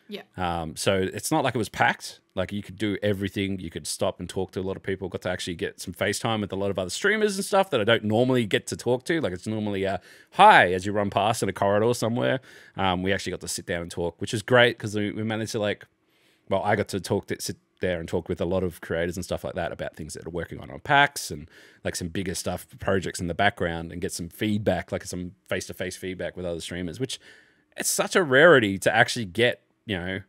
Yeah. So it's not like it was packed. Like you could do everything. You could stop and talk to a lot of people. Got to actually get some FaceTime with a lot of other streamers and stuff that I don't normally get to talk to. Like it's normally hi as you run past in a corridor somewhere. We actually got to sit down and talk, which is great because we managed to like. Well, I got to sit there and talk with a lot of creators and stuff like that about things that are working on packs and like some bigger stuff, projects in the background, and get some feedback, like some face-to-face feedback with other streamers, which it's such a rarity to actually get. You know,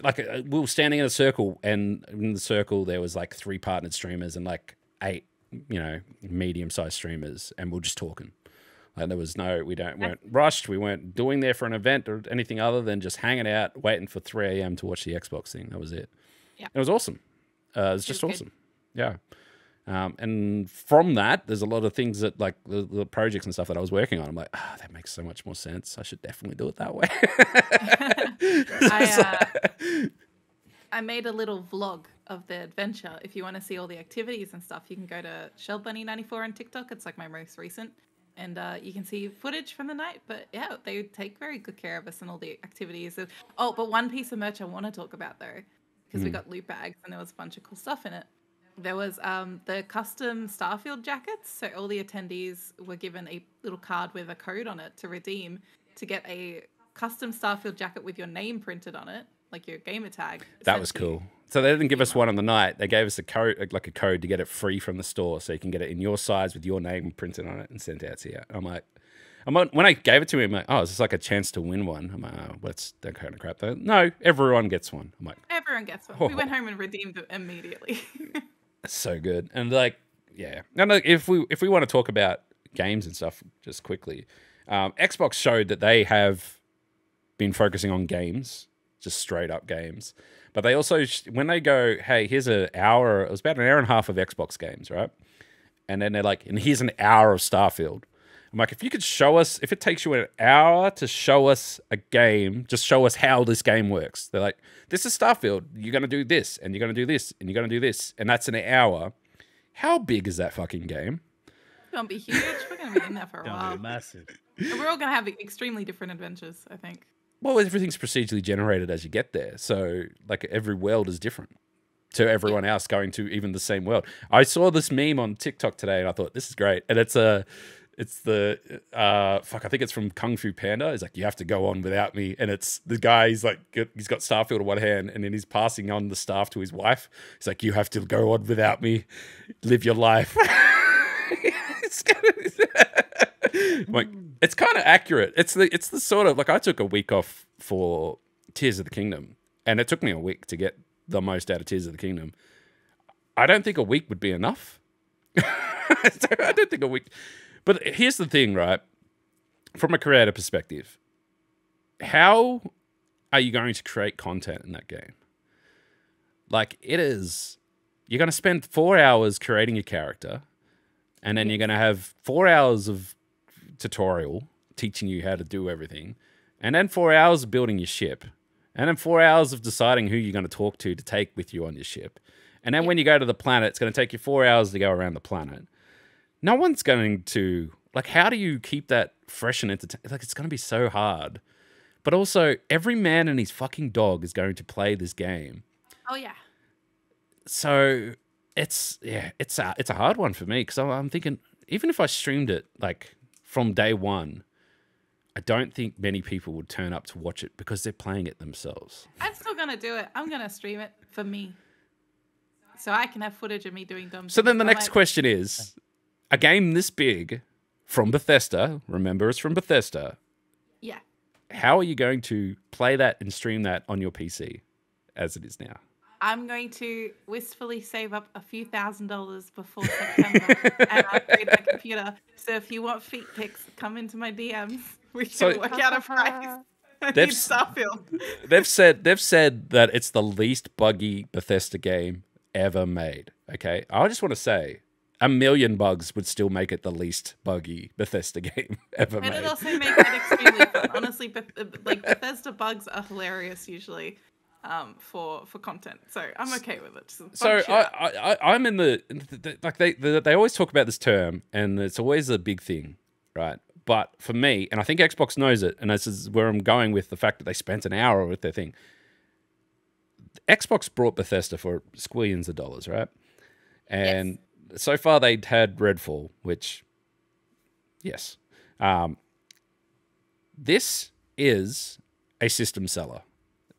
like we were standing in a circle, and in the circle there was like 3 partnered streamers and like 8, you know, medium-sized streamers, and we were just talking. Like there was weren't rushed. We weren't doing there for an event or anything other than just hanging out, waiting for 3 a.m. to watch the Xbox thing. That was it. Yeah, it was awesome. It was just awesome. Good. Yeah. And from that, there's a lot of things that like the projects and stuff that I was working on. I'm like, that makes so much more sense. I should definitely do it that way. I made a little vlog of the adventure. If you want to see all the activities and stuff, you can go to ShellBunny94 on TikTok. It's like my most recent. And you can see footage from the night. But yeah, they take very good care of us and all the activities. Oh, but one piece of merch I want to talk about though, because we got loot bags and there was a bunch of cool stuff in it. There was the custom Starfield jackets. So all the attendees were given a little card with a code on it to redeem to get a custom Starfield jacket with your name printed on it, like your gamer tag. That was cool. So they didn't give us one on the night. They gave us a code, like a code to get it free from the store, so you can get it in your size with your name printed on it and sent out to you. I'm like, when I gave it to him, I'm like, oh, is this like a chance to win one? I'm like, oh, what's that kind of crap? Though? No, everyone gets one. I'm like, everyone gets one. We went home and redeemed it immediately. So good. And like, yeah. And like, if we want to talk about games and stuff just quickly, Xbox showed that they have been focusing on games, just straight up games. But they also, when they go, hey, here's it was about an hour and a half of Xbox games, right? And then they're like, and here's an hour of Starfield. I'm like, if you could show us, if it takes you an hour to show us a game, just show us how this game works. They're like, this is Starfield. You're going to do this, and you're going to do this, and you're going to do this. And that's an hour. How big is that fucking game? It's going to be huge. We're going to be in there for a while. Massive. And we're all going to have extremely different adventures, I think. Well, everything's procedurally generated as you get there. So, like, every world is different to everyone else going to even the same world. I saw this meme on TikTok today, and I thought, this is great. And it's the I think it's from Kung Fu Panda. It's like, you have to go on without me. And it's the guy, he's got Starfield in one hand, and then he's passing on the staff to his wife. He's like, you have to go on without me. Live your life. It's kind of accurate. It's the sort of, like, I took a week off for Tears of the Kingdom, and it took me a week to get the most out of Tears of the Kingdom. I don't think a week would be enough. I don't think a week. But here's the thing, right? From a creator perspective, how are you going to create content in that game? Like, you're going to spend 4 hours creating your character, and then you're going to have 4 hours of tutorial teaching you how to do everything, and then 4 hours of building your ship, And then 4 hours of deciding who you're going to talk to take with you on your ship. And then when you go to the planet, it's going to take you 4 hours to go around the planet. No one's going to... Like, how do you keep that fresh and entertaining? Like, it's going to be so hard. But also, every man and his fucking dog is going to play this game. Oh, yeah. So, it's a hard one for me because I'm thinking, even if I streamed it, like, from day one, I don't think many people would turn up to watch it because they're playing it themselves. I'm still going to do it. I'm going to stream it for me. So I can have footage of me doing dumb So things. then the next question is, a game this big from Bethesda, remember it's from Bethesda. Yeah. How are you going to play that and stream that on your PC as it is now? I'm going to wistfully save up a few $1,000s before September and upgrade my computer. So if you want feet pics, come into my DMs. We can work out a price. I need Starfield. They've said that it's the least buggy Bethesda game ever made. Okay, I just want to say, 1 million bugs would still make it the least buggy Bethesda game ever made. And it also makes it extremely fun. Honestly, Bethesda bugs are hilarious usually for content. So I'm okay with it. So I'm in the like they always talk about this term, and it's always a big thing, right? But for me, and I think Xbox knows it, and this is where I'm going with the fact that they spent an hour with their thing. Xbox brought Bethesda for squillions of dollars, right? And so far they'd had Redfall, which, yes. This is a system seller.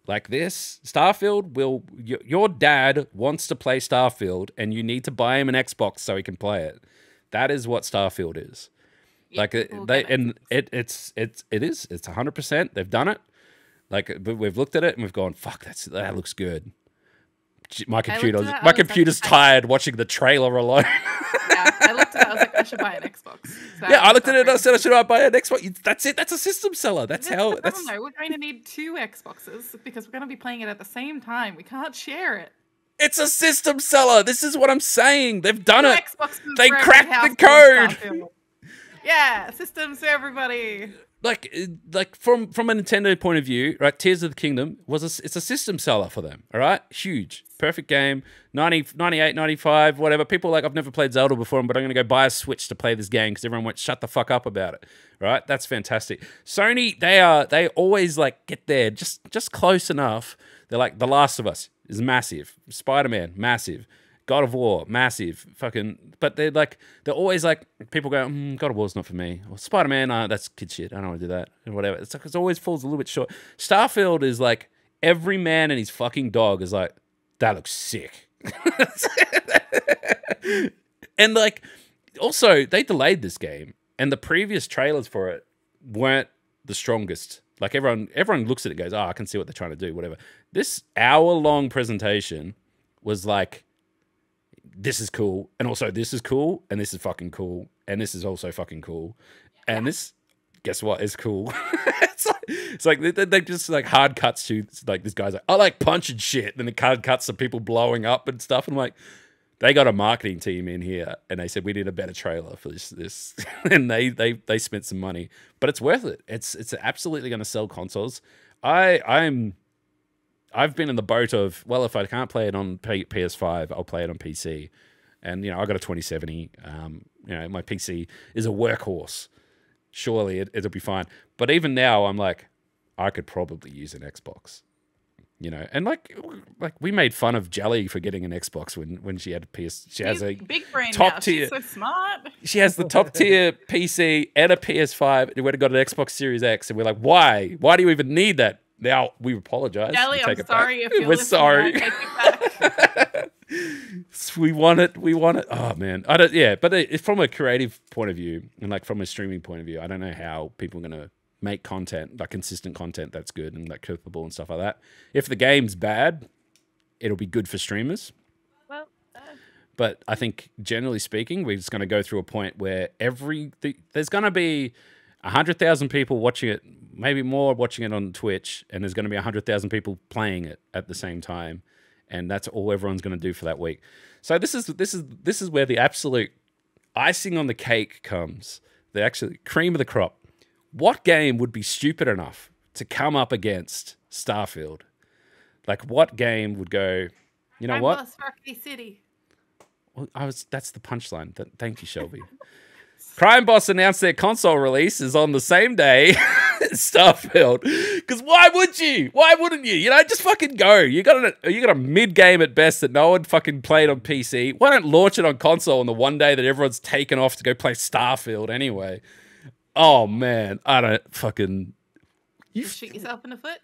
Like this, Starfield will... Your dad wants to play Starfield, and you need to buy him an Xbox so he can play it. That is what Starfield is. Like it's 100%. They've done it. Like we've looked at it and we've gone, fuck, that looks good. My computer's tired watching the trailer alone. Yeah, I looked at it. I was like, I should buy an Xbox. So yeah, I looked at it and I said, I should buy an Xbox. That's it. That's a system seller. That's how. The problem, though. We're going to need 2 Xboxes because we're going to be playing it at the same time. We can't share it. It's a system seller. This is what I'm saying. They've done it. They for cracked every the house code. Yeah, systems for everybody. Like from a Nintendo point of view, right? Tears of the Kingdom it's a system seller for them, all right? Huge, perfect game, 98, 95, whatever. People are like, I've never played Zelda before, but I'm going to go buy a Switch to play this game because everyone went, shut the fuck up about it, right? That's fantastic. Sony, they always like get there just close enough. They're like, The Last of Us is massive, Spider-Man, massive. God of War, massive, fucking, but they're always like, people go, God of War's not for me. Or Spider-Man, that's kid shit. I don't want to do that, or whatever. It's like, it always falls a little bit short. Starfield is like, every man and his fucking dog is like, that looks sick. And like, also, they delayed this game, and the previous trailers for it weren't the strongest. Like, everyone looks at it and goes, I can see what they're trying to do, whatever. This hour-long presentation was like, this is cool, and also this is cool, and this is fucking cool, and this is also fucking cool, and this, guess what, is cool. it's like they just like hard cuts to like this guy's like, I like punching shit, then the hard cuts to people blowing up and stuff, and I'm like, they got a marketing team in here, and they said we need a better trailer for this, and they spent some money, but it's worth it. It's absolutely going to sell consoles. I've been in the boat of, well, if I can't play it on PS5, I'll play it on PC. And, I got a 2070. My PC is a workhorse. Surely it'll be fine. But even now, I'm like, I could probably use an Xbox. And like we made fun of Jelly for getting an Xbox when she had a PS. She has a big brain top now. tier. She's so smart. She has the top tier PC and a PS5. And we would have got an Xbox Series X, and we're like, why? Why do you even need that? Now we apologize. Jelly, I'm sorry if you're We're listening. sorry. I take it back. We want it. We want it. Oh man, I don't. Yeah, but from a creative point of view and like from a streaming point of view, I don't know how people are gonna make content, like consistent content that's good and like capable and stuff like that. If the game's bad, it'll be good for streamers. Well, but I think generally speaking, we're just going to go through a point where there's going to be 100,000 people watching it, maybe more watching it on Twitch, and there's going to be 100,000 people playing it at the same time, and that's all everyone's going to do for that week. So this is where the absolute icing on the cake comes. The actual cream of the crop. What game would be stupid enough to come up against Starfield. Like, what game would go, you know what? Rocky City. Well, that's the punchline. Thank you, Shelby. Crime Boss announced their console release is on the same day as Starfield. Because why would you? Why wouldn't you? You know, just fucking go. You got a mid game at best that no one fucking played on PC. Why don't launch it on console on the one day that everyone's taken off to go play Starfield anyway? Oh man, I don't fucking. You shoot yourself in the foot.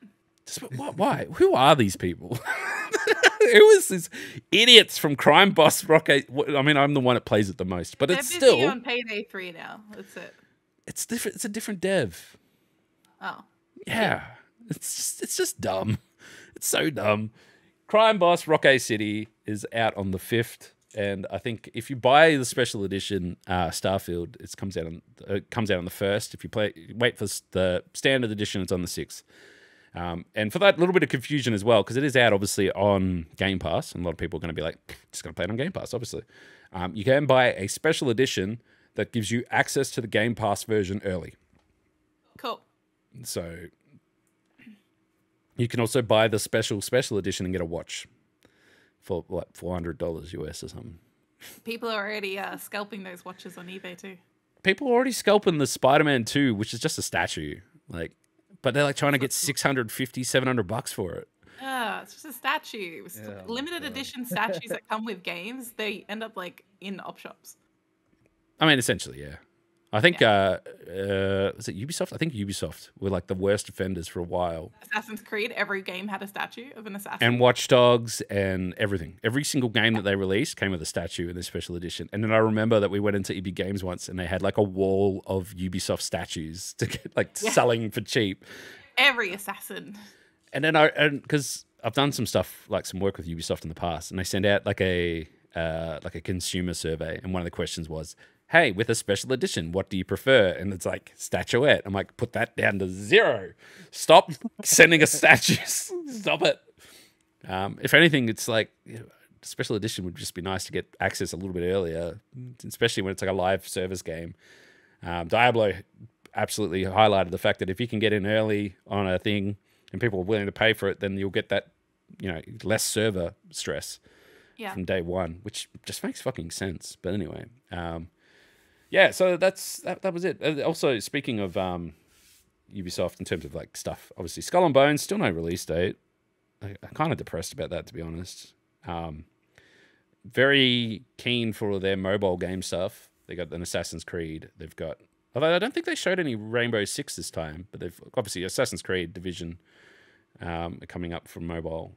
Why? Who are these people? Who is this idiots from Crime Boss Rock? I mean, I'm the one that plays it the most, but it's busy still on Payday 3 now. That's it. It's different. It's a different dev. Oh. Yeah. It's just dumb. It's so dumb. Crime Boss Rock City is out on the 5th, and I think if you buy the special edition Starfield, it comes out on the 1st. If you wait for the standard edition, it's on the 6th. And for that little bit of confusion as well, because it is out obviously on Game Pass, and a lot of people are going to be like, just going to play it on Game Pass, obviously. You can buy a special edition that gives you access to the Game Pass version early. Cool. So you can also buy the special edition and get a watch for what, $400 US or something. People are already scalping those watches on eBay too. People are already scalping the Spider-Man 2, which is just a statue, but they're like trying to get $650, $700 for it. Yeah, it's just a statue. Limited edition statues that come with games, they end up like in op shops. I mean, essentially, yeah. I think, was it Ubisoft? I think Ubisoft were like the worst offenders for a while. Assassin's Creed, every game had a statue of an assassin. And Watch Dogs and everything. Every single game that they released came with a statue in this special edition. And then I remember that we went into EB Games once and they had like a wall of Ubisoft statues to get selling for cheap. Every assassin. And then because I've done some stuff, like some work with Ubisoft in the past, and they send out like a consumer survey. And one of the questions was, hey, with a special edition, what do you prefer? And it's like, statuette. I'm like, put that down to 0. Stop sending us statues. Stop it. If anything, it's like, special edition would just be nice to get access a little bit earlier, especially when it's like a live service game. Diablo absolutely highlighted the fact that if you can get in early on a thing and people are willing to pay for it, then you'll get that, less server stress from day one, which just makes fucking sense. But anyway, yeah, so that was it. Also, speaking of Ubisoft in terms of like stuff, obviously Skull and Bones, still no release date. I'm kind of depressed about that, to be honest. Very keen for their mobile game stuff. They got an Assassin's Creed. They've got, although I don't think they showed any Rainbow Six this time, but they've obviously Assassin's Creed Division coming up from mobile.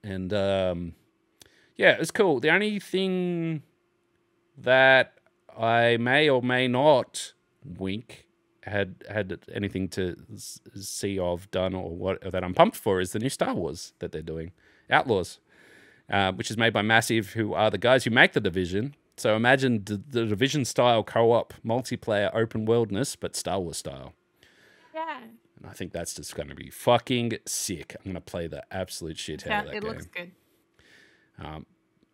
And yeah, it's cool. The only thing that I may or may not wink had anything to see of done or what that I'm pumped for is the new Star Wars that they're doing, Outlaws, which is made by Massive, who are the guys who make the Division. So imagine the Division style co-op multiplayer open worldness, but Star Wars style. Yeah. And I think that's just going to be fucking sick. I'm going to play the absolute shit out of that game. It looks good.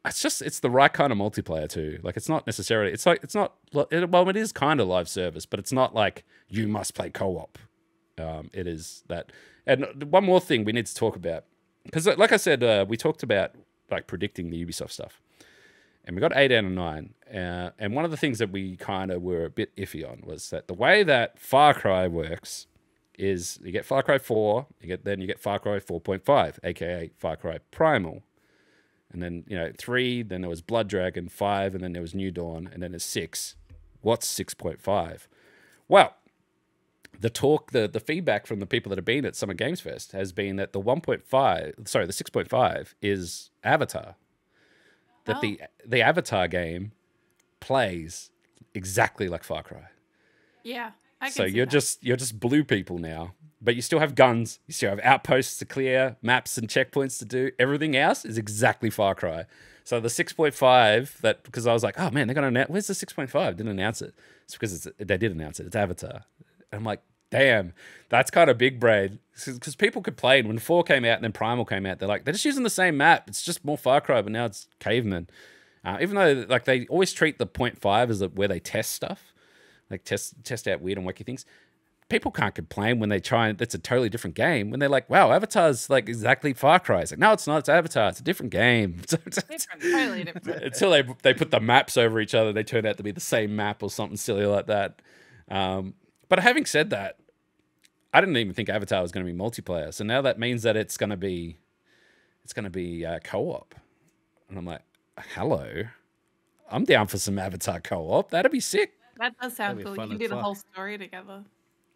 It's the right kind of multiplayer too. Like it's not necessarily, it is kind of live service, but it's not like you must play co-op. It is that. And one more thing we need to talk about, because like I said, we talked about like predicting the Ubisoft stuff, and we got 8 out of 9. And one of the things that we kind of were a bit iffy on was that the way that Far Cry works is you get Far Cry 4, then you get Far Cry 4.5, aka Far Cry Primal. And then, 3, then there was Blood Dragon, 5, and then there was New Dawn, and then there's 6. What's 6.5? Well, the feedback from the people that have been at Summer Games Fest has been that the 6.5 is Avatar. That the Avatar game plays exactly like Far Cry. Yeah, I can so see you're that. you're just blue people now. But you still have guns, you still have outposts to clear, maps and checkpoints to do. Everything else is exactly Far Cry. So the 6.5, because I was like, oh man, they're going to announce, where's the 6.5? Didn't announce it. It's because they did announce it. It's Avatar. And I'm like, damn, that's kind of big brain. Because people complained when 4 came out and then Primal came out. They're like, they're just using the same map. It's just more Far Cry, but now it's Caveman. Even though like they always treat the 0.5 as where they test stuff, like test out weird and wacky things. people can't complain when they try and it's a totally different game. When they're like, wow, Avatar's like exactly Far Cry. It's like, no, it's not. It's Avatar. It's a different game. Different, totally different. Until they put the maps over each other, they turn out to be the same map or something silly like that. But having said that, I didn't even think Avatar was going to be multiplayer. So now that means that it's going to be co-op. And I'm like, hello. I'm down for some Avatar co-op. That'd be sick. That does sound That'd be cool. fun You as can do the fuck. whole story together.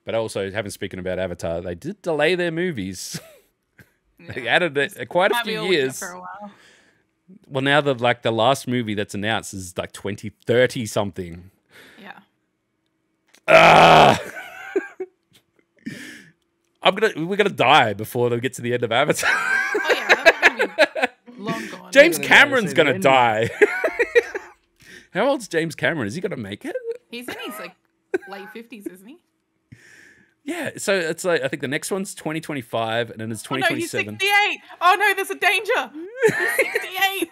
But also, having speaking about Avatar, they did delay their movies. They added it quite a Might be few all we get years. for a while. Well, now the last movie that's announced is like 2030 something. Yeah. Ah! We're gonna die before they get to the end of Avatar. Oh yeah, that's gonna be long gone. James gonna Cameron's die, gonna so die. How old's James Cameron? Is he gonna make it? He's in his like late 50s, isn't he? Yeah. So it's like I think the next one's 2025, and then it's Oh no, he's 2027. 68. Oh no, there's a danger. He's 68.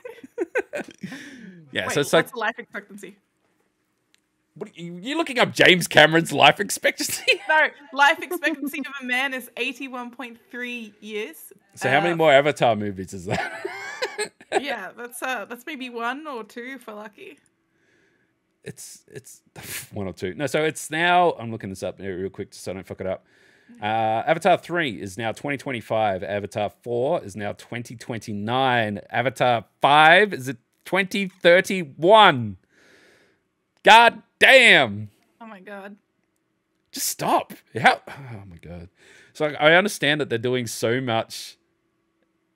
Yeah. Wait, so it's like what's the life expectancy? what are you looking up James Cameron's life expectancy? No, life expectancy of a man is 81.3 years. So how many more Avatar movies is that? Yeah, that's maybe 1 or 2 if we're lucky. It's 1 or 2. No, so it's now. I'm looking this up real quick just so I don't fuck it up. Avatar 3 is now 2025. Avatar 4 is now 2029. Avatar 5 is 2031. God damn. Oh my god. Just stop. How? Oh my god. So I understand that they're doing so much,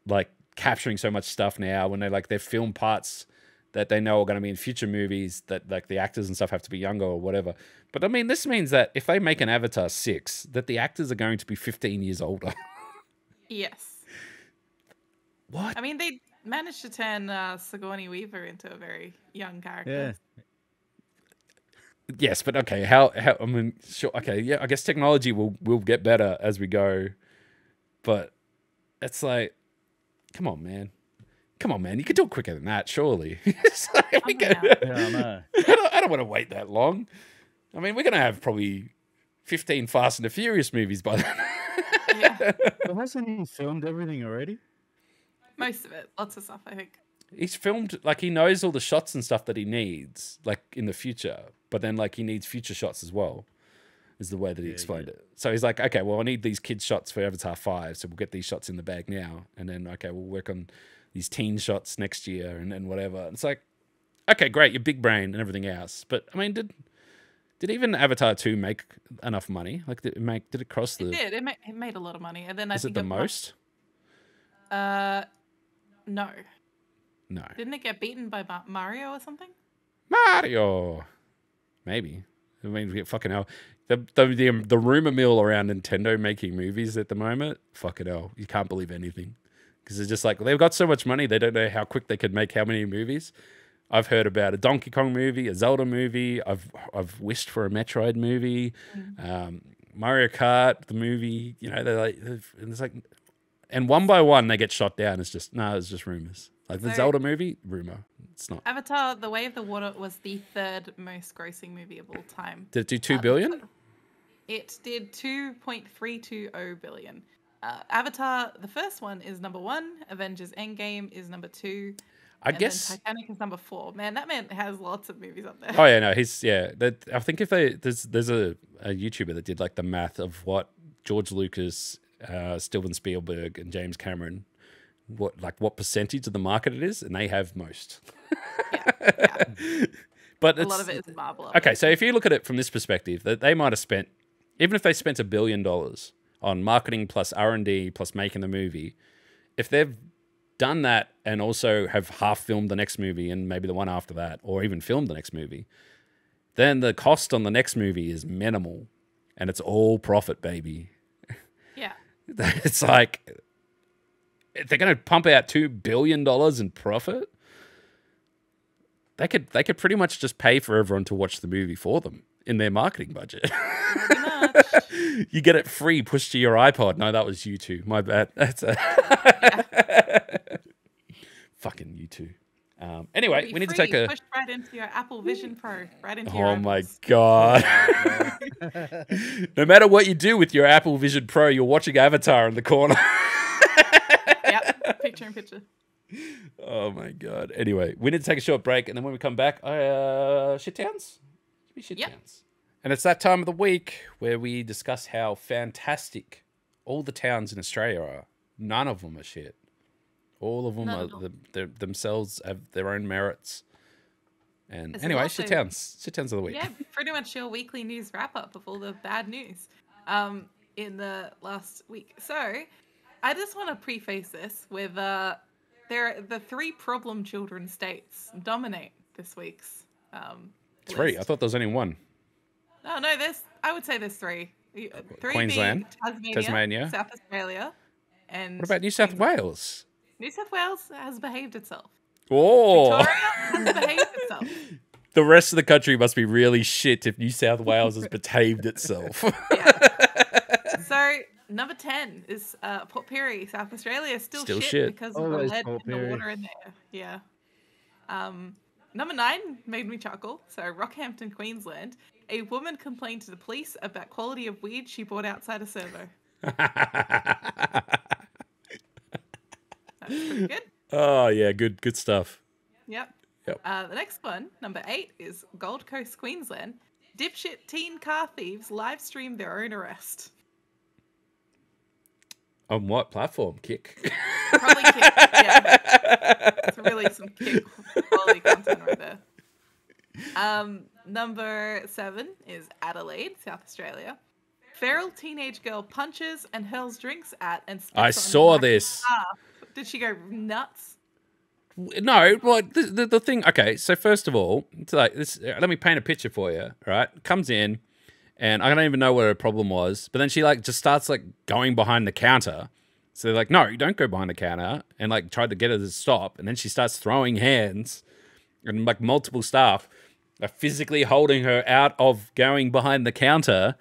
like capturing so much stuff now when they film parts that they know are going to be in future movies that like the actors and stuff have to be younger or whatever. But I mean, this means that if they make an Avatar 6, that the actors are going to be 15 years older. Yes. What? I mean, they managed to turn Sigourney Weaver into a very young character. Yeah. Yes, but okay. How? I mean, sure. Okay, yeah. I guess technology will get better as we go, but it's like, come on, man. Come on, man. You could do it quicker than that, surely. It's like, we Yeah. can- Yeah, I know. I don't want to wait that long. I mean, we're going to have probably 15 Fast and the Furious movies by then. Yeah. But hasn't he filmed everything already? Most of it. Lots of stuff, I think. He's filmed, like, he knows all the shots and stuff that he needs, like, in the future. But then, like, he needs future shots as well, is the way that he explained it. So he's like, okay, well, I need these kids' shots for Avatar 5, so we'll get these shots in the bag now. And then, okay, we'll work on these teen shots next year and then whatever. And it's like, okay, great, you're big brain and everything else. But, I mean, did even Avatar 2 make enough money? Like, did it cross the... It did. It made a lot of money. And then Is it the most? No. No. Didn't it get beaten by Mario or something? Mario! Maybe. I mean, fucking hell. The rumor mill around Nintendo making movies at the moment, fucking hell. You can't believe anything. Because it's just like, they've got so much money, they don't know how quick they could make how many movies. I've heard about a Donkey Kong movie, a Zelda movie. I've wished for a Metroid movie, Mario Kart, the movie. You know, they're like, and it's like, and one by one they get shot down. It's just it's just rumors. Like the So- Zelda movie, rumor. It's not. Avatar: The Way of the Water was the 3rd most grossing movie of all time. Did it do 2 billion? It did 2.320 billion. Avatar, the first one, is number 1. Avengers: Endgame is number 2. I And guess. then Titanic is number 4. Man, that man has lots of movies up there. Oh yeah, no, I think if there's a YouTuber that did like the math of what George Lucas, Steven Spielberg, and James Cameron, what percentage of the market it is, and they have most. Yeah. But A it's, lot of it is Marvel. okay. So if you look at it from this perspective, that they might have spent, even if they spent $1 billion on marketing plus R&D plus making the movie, if they've done that and also have half filmed the next movie and maybe the one after that, or even filmed the next movie, then the cost on the next movie is minimal, and it's all profit, baby. Yeah. It's like, if they're going to pump out $2 billion in profit, they could pretty much just pay for everyone to watch the movie for them in their marketing budget. Pretty much. You get it free, pushed to your iPod. No, that was U2. My bad. That's fucking U2. Anyway, we need to take a. Push right into your Apple Vision Pro, right into your Oh my eyeballs. god! No matter what you do with your Apple Vision Pro, you're watching Avatar in the corner. Yep, picture in picture. Oh my god! Anyway, we need to take a short break, and then when we come back, Shit Towns. Shit Towns. And it's that time of the week where we discuss how fantastic all the towns in Australia are. None of them are shit. All of them themselves have their own merits. And anyway, Shit Towns of the week. Yeah, pretty much your weekly news wrap up of all the bad news in the last week. So I just want to preface this with the 3 problem children states dominate this week's 3? list. I thought there was only 1. Oh no, I would say there's 3. 3 Queensland, being Tasmania, South Australia, and what about New South Wales? New South Wales has behaved itself. Oh, Victoria has behaved itself. The rest of the country must be really shit if New South Wales has behaved itself. Yeah. So number 10 is Port Pirie, South Australia, still shit because of the lead in the water in there. Yeah. Number 9 made me chuckle. So Rockhampton, Queensland. A woman complained to the police about quality of weed she bought outside a servo. That's pretty good. Oh yeah, good stuff. Yep. The next one, number 8, is Gold Coast, Queensland. Dipshit teen car thieves live stream their own arrest. On what platform? Kick. Probably Kick. Yeah. It's really some Kick quality content right there. Number 7 is Adelaide, South Australia. Feral teenage girl punches and hurls drinks at and spits I on saw this. Did she go nuts? No, well, the thing. Okay, so first of all, it's like this. Let me paint a picture for you. Right, comes in, and I don't even know what her problem was. But then she just starts going behind the counter. So they're like, no, you don't go behind the counter, and tried to get her to stop. And then she starts throwing hands, and multiple staff are physically holding her out of going behind the counter.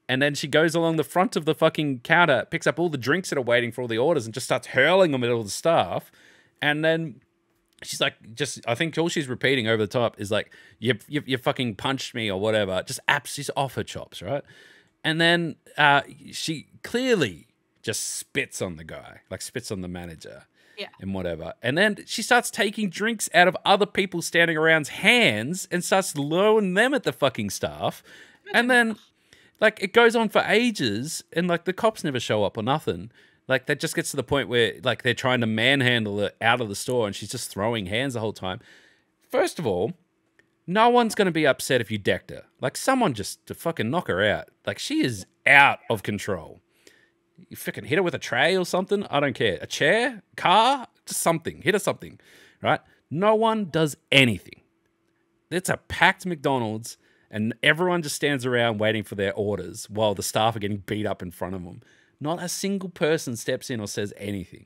And then she goes along the front of the fucking counter, picks up all the drinks that are waiting for all the orders, and just starts hurling them at all the staff. And then she's I think all she's repeating over the top is you fucking punched me or whatever. She's off her chops, right? And then she clearly just spits on the guy, spits on the manager. Yeah. And whatever. And then she starts taking drinks out of other people standing around's hands and starts throwing them at the fucking staff. And then it goes on for ages, and the cops never show up or nothing. That just gets to the point where they're trying to manhandle her out of the store, and she's just throwing hands the whole time. First of all, no one's going to be upset if you decked her. Someone just to fucking knock her out. She is out of control. You fucking hit her with a tray or something. I don't care. A chair, car, just something. Hit her something, right? No one does anything. It's a packed McDonald's, and everyone just stands around waiting for their orders while the staff are getting beat up in front of them. Not a single person steps in or says anything.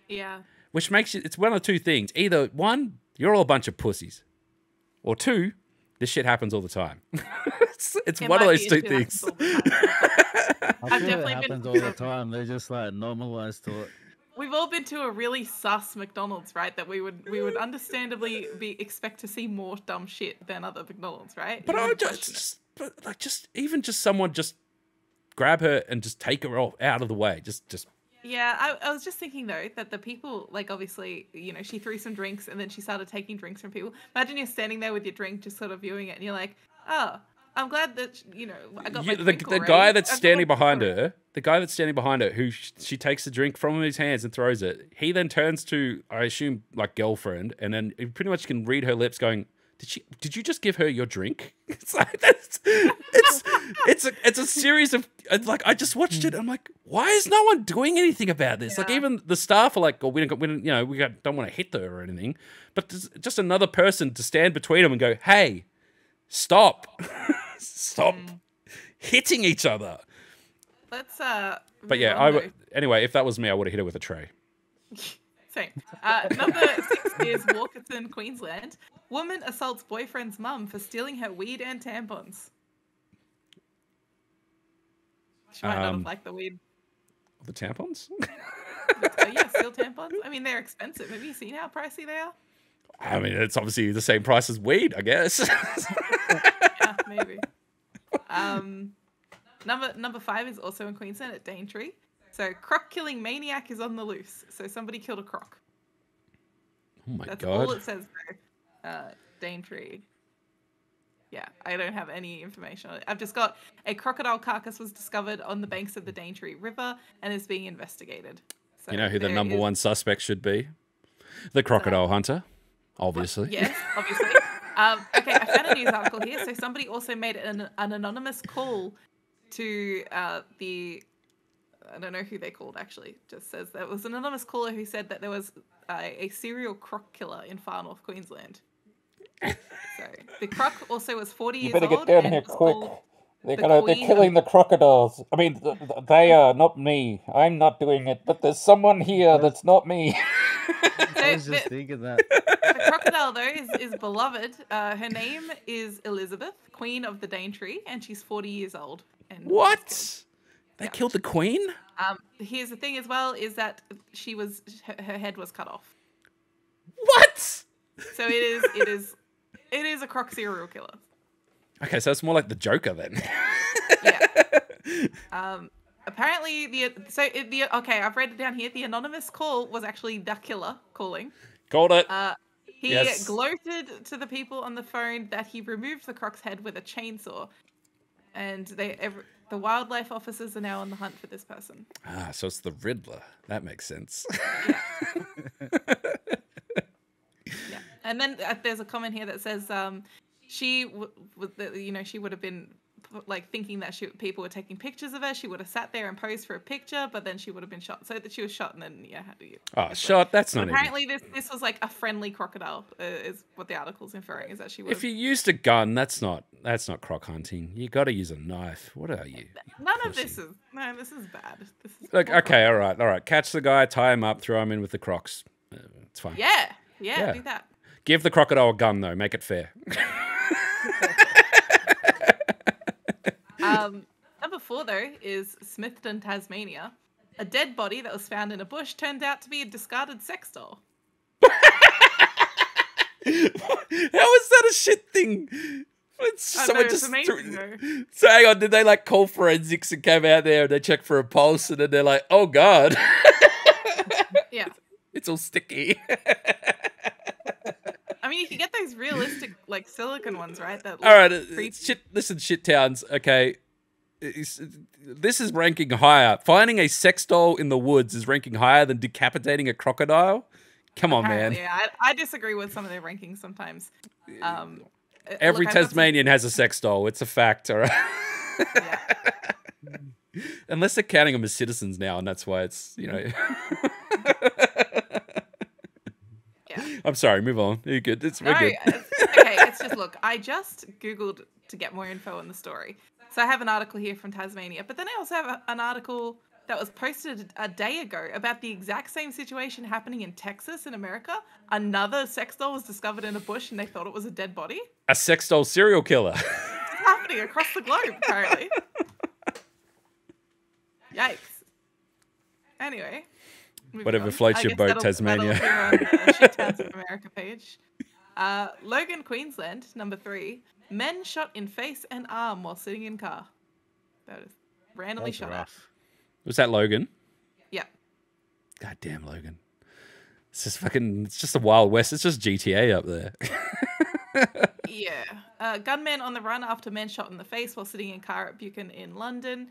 Yeah. Which makes it's one of 2 things. Either 1, you're all a bunch of pussies. Or 2, this shit happens all the time. it's one of those 2 things. I feel it happens all the time. They're just normalized to it. We've all been to a really sus McDonald's, right? That we would understandably expect to see more dumb shit than other McDonald's, right? But even someone just grab her and just take her out of the way. Just. Yeah, I was just thinking though that the people obviously she threw some drinks and then she started taking drinks from people. Imagine you're standing there with your drink, just sort of viewing it, and you're like, oh. I'm glad that I got my drink the guy that's standing behind her. The guy that's standing behind her, who she takes the drink from his hands and throws it. He then turns to, I assume, girlfriend, and then he pretty much can read her lips, going, "Did you just give her your drink?" It's it's a series of I just watched it. I'm like, why is no one doing anything about this? Yeah. Even the staff are like, "Oh, we don't want to hit her or anything," but just another person to stand between them and go, "Hey, stop." Stop hitting each other. Let's But yeah, anyway, if that was me, I would have hit her with a tray. Same. Number 6 is Walkerton, Queensland. Woman assaults boyfriend's mum for stealing her weed and tampons. She might not have liked the weed. The tampons? Yeah, steal tampons. I mean, they're expensive. Have you seen how pricey they are? I mean, it's obviously the same price as weed, I guess. Yeah, maybe. Number 5 is also in Queensland at Daintree. So croc killing maniac is on the loose. So somebody killed a croc. Oh my That's God. all it says though. Daintree. Yeah, I don't have any information on it. I've just got a crocodile carcass was discovered on the banks of the Daintree River and is being investigated. So You know who the number one suspect should be? The crocodile hunter, obviously. Yes, obviously. Okay, I found a news article here. So somebody also made an anonymous call to the... I don't know who they called, actually. Just says there was an anonymous caller who said that there was a serial croc killer in far north Queensland. So the croc also was 40 years old. You better get down here quick. They're killing the crocodiles. I mean, they are, not me. I'm not doing it, but there's someone here that's not me. I was just thinking that. The crocodile, though, is beloved. Her name is Elizabeth, Queen of the Daintree, and she's 40 years old. And What? They killed the queen? Here's the thing as well, is that her head was cut off. What? So it is a croc serial killer. Okay, so it's more like the Joker then. Yeah. Apparently okay, I've read it down here. The anonymous call was actually the killer calling. Called it. He gloated to the people on the phone that he removed the croc's head with a chainsaw, and the wildlife officers are now on the hunt for this person. Ah, so it's the Riddler. That makes sense. Yeah. And then there's a comment here that says she would have been like thinking that people were taking pictures of her. She would have sat there and posed for a picture, but then she would have been shot. So that she was shot and then had to. Shot. That's not. Apparently, this was like a friendly crocodile. Is what the article's inferring, is that she would. If you used a gun, that's not croc hunting. You got to use a knife. What are you? None of this is. No, this is bad. This is. Look, okay, all right. Catch the guy, tie him up, throw him in with the crocs. It's fine. Yeah, do that. Give the crocodile a gun though. Make it fair. Number 4 though is Smithton, Tasmania. A dead body that was found in a bush turned out to be a discarded sex doll. How is that a shit thing? It's amazing though. So hang on, did they like call forensics and came out there and they checked for a pulse and then they're like, oh God. Yeah. It's all sticky. I mean, you can get those realistic, like, silicone ones, right? That all right, listen, Sht Towns, okay. This is ranking higher. Finding a sex doll in the woods is ranking higher than decapitating a crocodile? Come on, man. Yeah, I disagree with some of their rankings sometimes. Every Tasmanian has a sex doll. It's a fact, all right? Yeah. Unless they're counting them as citizens now, and that's why it's, Yeah. I'm sorry, move on. You're good. We're good. It's just, look, I just Googled to get more info on the story. So I have an article here from Tasmania, but then I also have an article that was posted a day ago about the exact same situation happening in Texas in America. Another sex doll was discovered in a bush and they thought it was a dead body. A sex doll serial killer. It's happening across the globe, apparently. Yikes. Anyway. Whatever floats your boat, Tasmania. That'll appear on the Sht Towns of America page. Logan, Queensland, number 3. Men shot in face and arm while sitting in car. That is randomly shot at. Was that Logan? Yeah. God damn, Logan. It's just a Wild West. It's just GTA up there. Yeah. Gunman on the run after men shot in the face while sitting in car at Buchan in London.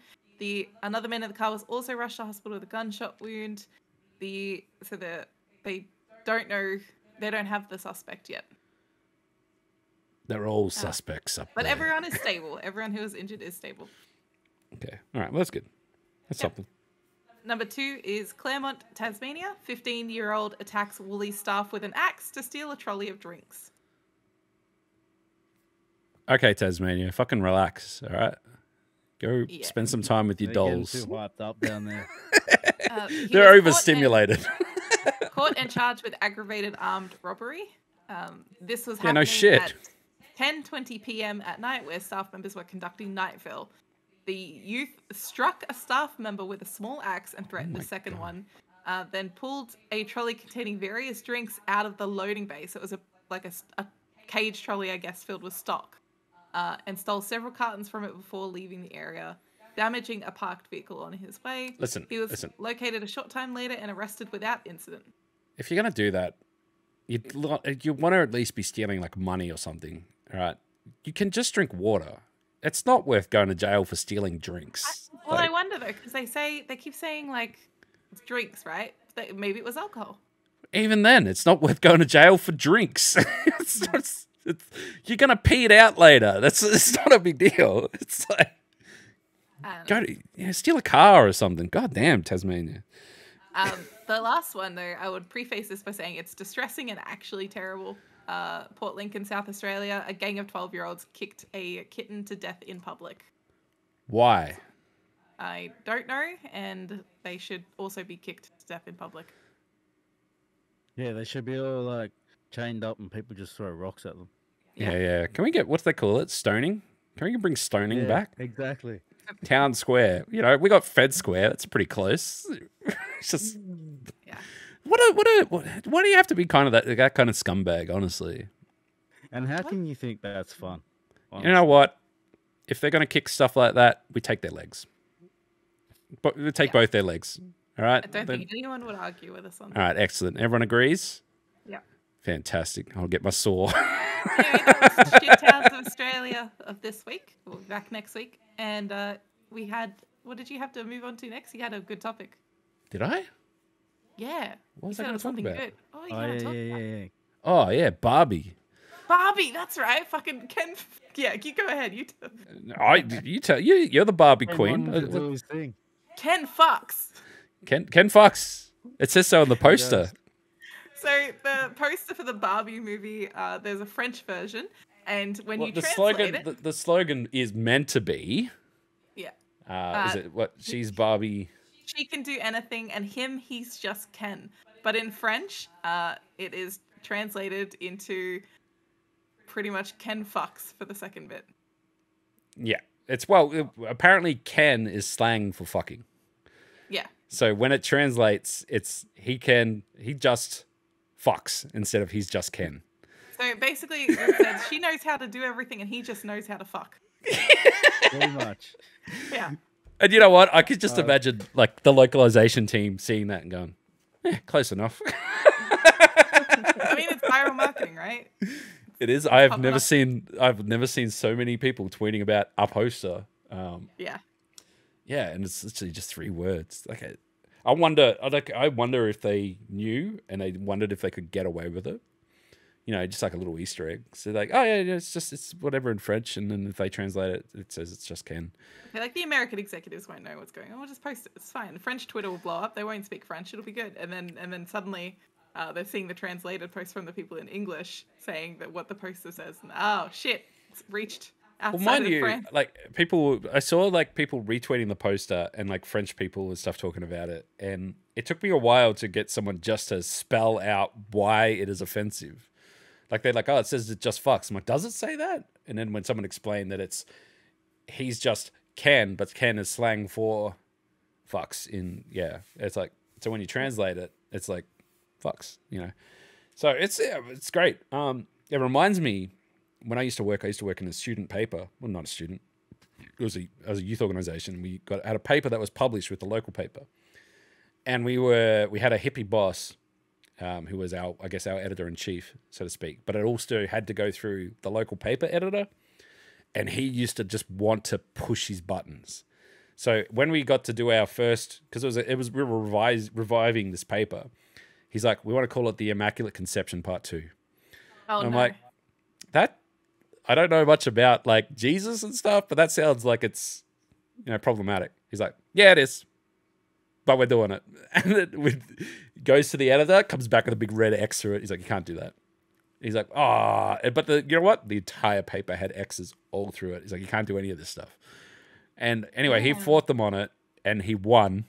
Another man in the car was also rushed to hospital with a gunshot wound. They don't know. They don't have the suspect yet. They're all suspects up there. But everyone is stable. Everyone who was injured is stable. Okay. All right. Well, that's good. That's something. Number 2 is Claremont, Tasmania. 15-year-old attacks Woolies staff with an axe to steal a trolley of drinks. Okay, Tasmania. Fucking relax. All right. Go spend some time with your dolls. Too hyped up down there. They're overstimulated. Caught and charged with aggravated armed robbery. This was happening at 10:20 p.m. at night, where staff members were conducting nightville. The youth struck a staff member with a small axe and threatened a second one. then pulled a trolley containing various drinks out of the loading bay. So it was a cage trolley, I guess, filled with stock, and stole several cartons from it before leaving the area, damaging a parked vehicle on his way. He was located a short time later and arrested without incident. If you're going to do that, you want to at least be stealing like money or something, all right? You can just drink water. It's not worth going to jail for stealing drinks. I wonder though, because they keep saying like it's drinks, right? Maybe it was alcohol. Even then, it's not worth going to jail for drinks. You're gonna pee it out later. It's not a big deal. It's like steal a car or something. God damn, Tasmania. The last one though, I would preface this by saying it's distressing and actually terrible. Port Lincoln, South Australia, a gang of 12-year-olds kicked a kitten to death in public. Why? I don't know, and they should also be kicked to death in public. Yeah, they should be all like chained up and people just throw rocks at them. Yeah. Can we get, what's they call it? Stoning? Can we bring stoning back? Exactly. Town Square. You know, we got Fed Square. That's pretty close. It's just... Yeah. Why do you have to be kind of that kind of scumbag, honestly? And how can you think that's fun? Honestly. You know what? If they're going to kick stuff like that, we take their legs. But we take both their legs. All right? I don't think anyone would argue with us on that. All right, excellent. Everyone agrees? Yeah. Fantastic. I'll get my saw. Anyway, that was Sht Towns of Australia of this week. We'll be back next week. And we had, what did you have to move on to next? You had a good topic. Did I? Yeah. What was you I going to talk about? good. Oh, yeah. Oh, yeah, Barbie. Barbie, that's right. Fucking Ken. Yeah, you go ahead. You You're the Barbie queen. Ken fucks. Ken Fox. It says so on the poster. So the poster for the Barbie movie, there's a French version, and when you translate slogan, it, the slogan is meant to be. Yeah. Is it what? She's Barbie. She can do anything, and he's just Ken. But in French, it is translated into pretty much Ken fucks for the second bit. Yeah, apparently Ken is slang for fucking. Yeah. So when it translates, it's he just fucks instead of he's just Ken. So basically, it says she knows how to do everything, and he just knows how to fuck. Pretty much. Yeah. And you know what? I could just imagine like the localization team seeing that and going, close enough. I mean, it's viral marketing, right? It is. I've never seen so many people tweeting about a poster. Yeah. Yeah, and it's literally just 3 words. Like, I wonder if they knew and they wondered if they could get away with it. You know, just like a little Easter egg. So like, oh yeah, it's whatever in French, and then if they translate it, it says it's just Ken. Okay, like the American executives won't know what's going on. We'll just post it. It's fine. The French Twitter will blow up. They won't speak French. It'll be good. And then suddenly, they're seeing the translated post from the people in English saying that what the poster says. And, oh shit, it's reached outside of France. Like I saw like people retweeting the poster and like French people and stuff talking about it, and it took me a while to get someone just to spell out why it is offensive. Like they're like, oh, it says it just fucks. I'm like, does it say that? And then when someone explained that he's just Ken, but Ken is slang for fucks it's like, so when you translate it, it's like fucks, you know? So it's great. It reminds me when I used to work in a student paper. Well, not a student. It was a youth organization. We had a paper that was published with the local paper. And we had a hippie boss, who was our editor-in-chief, so to speak. But it also had to go through the local paper editor, and he used to just want to push his buttons. So when we got to do our first, because we were reviving this paper, he's like, we want to call it the Immaculate Conception Part 2. Oh, I'm no. like, that, I don't know much about like Jesus and stuff, but that sounds like it's, problematic. He's like, yeah, it is. But we're doing it. And then goes to the editor, comes back with a big red X through it. He's like, you can't do that. He's like, but you know what? The entire paper had X's all through it. He's like, you can't do any of this stuff. And anyway, he fought them on it, and he won.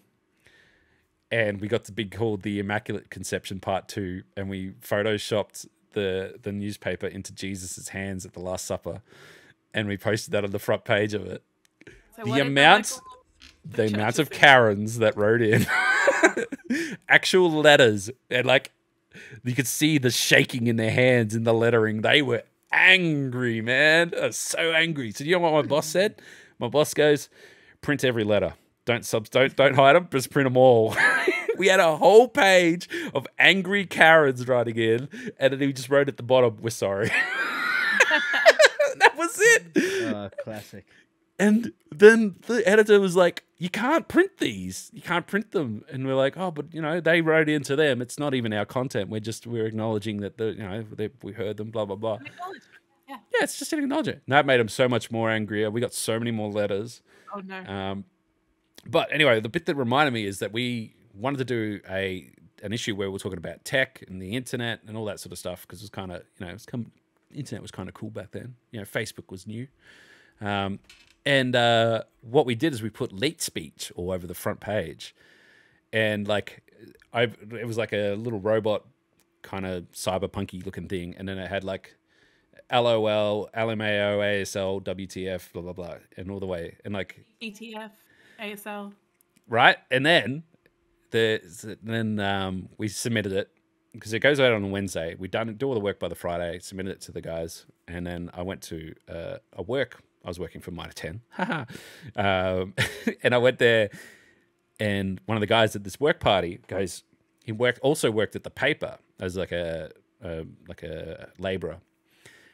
And we got to be called the Immaculate Conception Part 2, and we photoshopped the newspaper into Jesus' hands at the Last Supper, and we posted that on the front page of it. So the amount of Karens that wrote in. Actual letters. And like, you could see the shaking in their hands in the lettering. They were angry, man. So angry. So you know what my boss said? My boss goes, print every letter. Don't hide them. Just print them all. We had a whole page of angry Karens writing in, and then he just wrote at the bottom, "We're sorry." That was it. Classic. And then the editor was like, "You can't print these. You can't print them." And we're like, "Oh, but you know, they wrote into them. It's not even our content. We're acknowledging that we heard them. Blah blah blah." Yeah, it's just an acknowledgement. And that made him so much more angrier. We got so many more letters. Oh no. But anyway, the bit that reminded me is that we wanted to do an issue where we're talking about tech and the internet and all that sort of stuff, because it was kind of, internet was kind of cool back then. Facebook was new. And what we did is we put late speech all over the front page. And like, it was like a little robot kind of cyberpunky looking thing. And then it had like LOL, LMAO, ASL, WTF, blah, blah, blah, and all the way. And like ETF, ASL. Right. And then we submitted it because it goes out on a Wednesday. We do all the work by the Friday, submitted it to the guys. And then I went to I was working for Mitre 10. And I went there, and one of the guys at this work party goes, he also worked at the paper as like a labourer.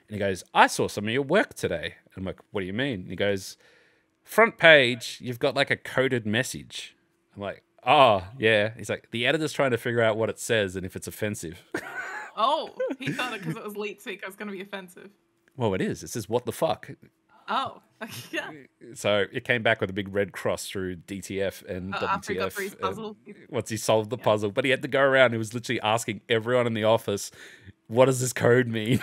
And he goes, "I saw some of your work today." And I'm like, "What do you mean?" And he goes, "Front page, you've got like a coded message." I'm like, "Oh, yeah." He's like, "The editor's trying to figure out what it says and if it's offensive." Oh, he thought it because it was leet speak it was going to be offensive. Well, it is. It says, "What the fuck?" Oh, yeah. So it came back with a big red cross through DTF and WTF. After he got through his puzzle. Once he solved the puzzle. But he had to go around. He was literally asking everyone in the office, "What does this code mean?"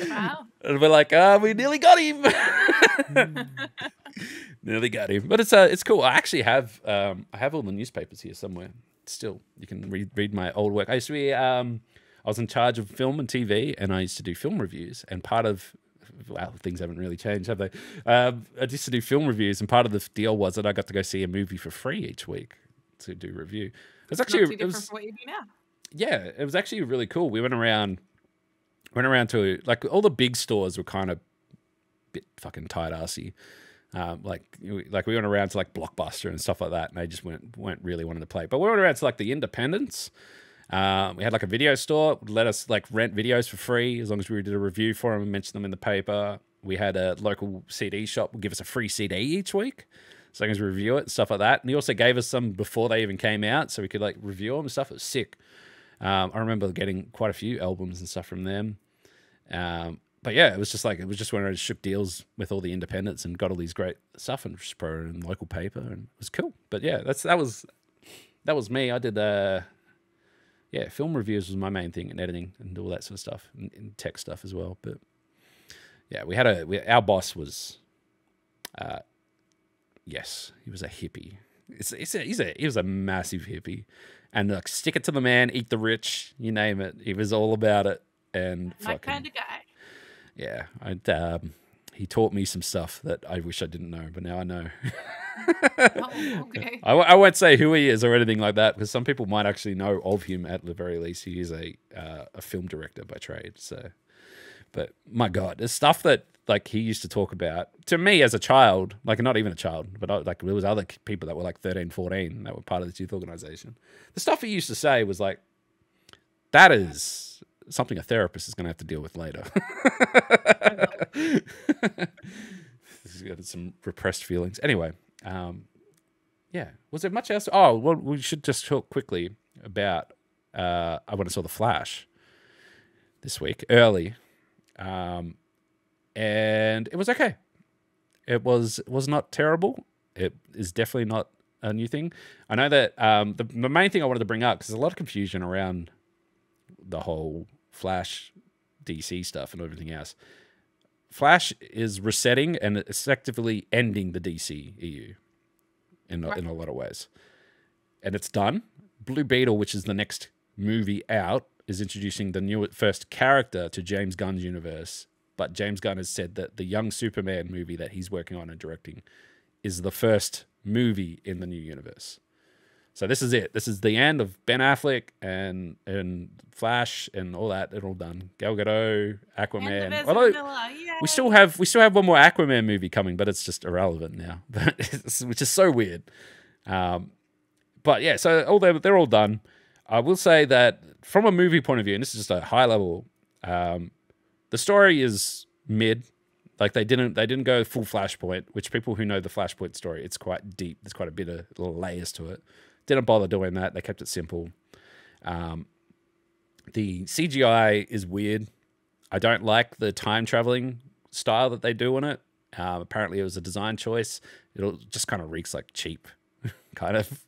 Wow. And we're like, we nearly got him. Nearly got him. But it's cool. I actually have all the newspapers here somewhere. Still, you can read my old work. I used to be I was in charge of film and TV, and I used to do film reviews. And part of things haven't really changed, have they? I used to do film reviews, and part of the deal was that I got to go see a movie for free each week to do review. It's actually not too different from what you do now. Yeah, it was actually really cool. We went around to, like, all the big stores were kind of a bit fucking tight-assy. Like we went around to like Blockbuster and stuff like that, and they just weren't really wanting to play. But we went around to like the independents. We had like a video store, would let us like rent videos for free as long as we did a review for them and mentioned them in the paper. We had a local CD shop would give us a free CD each week as long as we review it and stuff like that. And he also gave us some before they even came out, so we could like review them and stuff. It was sick. I remember getting quite a few albums and stuff from them. But yeah, it was just when I shook deals with all the independents and got all these great stuff and just put it in local paper, and it was cool. But yeah, that was me. I did film reviews was my main thing, and editing and all that sort of stuff, and tech stuff as well. But yeah, our boss was, yes, he was a hippie. He was a massive hippie, and like stick it to the man, eat the rich, you name it. He was all about it, and My kind of guy. Yeah, he taught me some stuff that I wish I didn't know, but now I know. Oh, okay. I won't say who he is or anything like that, because some people might actually know of him at the very least. He is a film director by trade. So, but my God, there's stuff that like he used to talk about to me as a child, like not even a child, but like there was other people that were like 13, 14 that were part of this youth organization. The stuff he used to say was like, that is something a therapist is going to have to deal with later. He's got some repressed feelings. Anyway, yeah. Was there much else? Oh, well, we should just talk quickly about. I went and saw The Flash this week early, and it was okay. It was not terrible. It is definitely not a new thing. I know that the main thing I wanted to bring up, because there's a lot of confusion around the whole Flash DC stuff and everything else. Flash is resetting and effectively ending the DC EU in a lot of ways. And it's done. Blue Beetle, which is the next movie out, is introducing the first character to James Gunn's universe. But James Gunn has said that the Young Superman movie that he's working on and directing is the first movie in the new universe. So this is it. This is the end of Ben Affleck and Flash and all that. They're all done. Gal Gadot, Aquaman. Although we still have one more Aquaman movie coming, but it's just irrelevant now. Which is so weird. But yeah, so they're all done. I will say that from a movie point of view, and this is just a high level, the story is mid. Like they didn't go full Flashpoint, which people who know the Flashpoint story, it's quite deep. There's quite a bit of little layers to it. Didn't bother doing that. They kept it simple. The CGI is weird. I don't like the time traveling style that they do on it. Apparently it was a design choice. It just kind of reeks like cheap kind of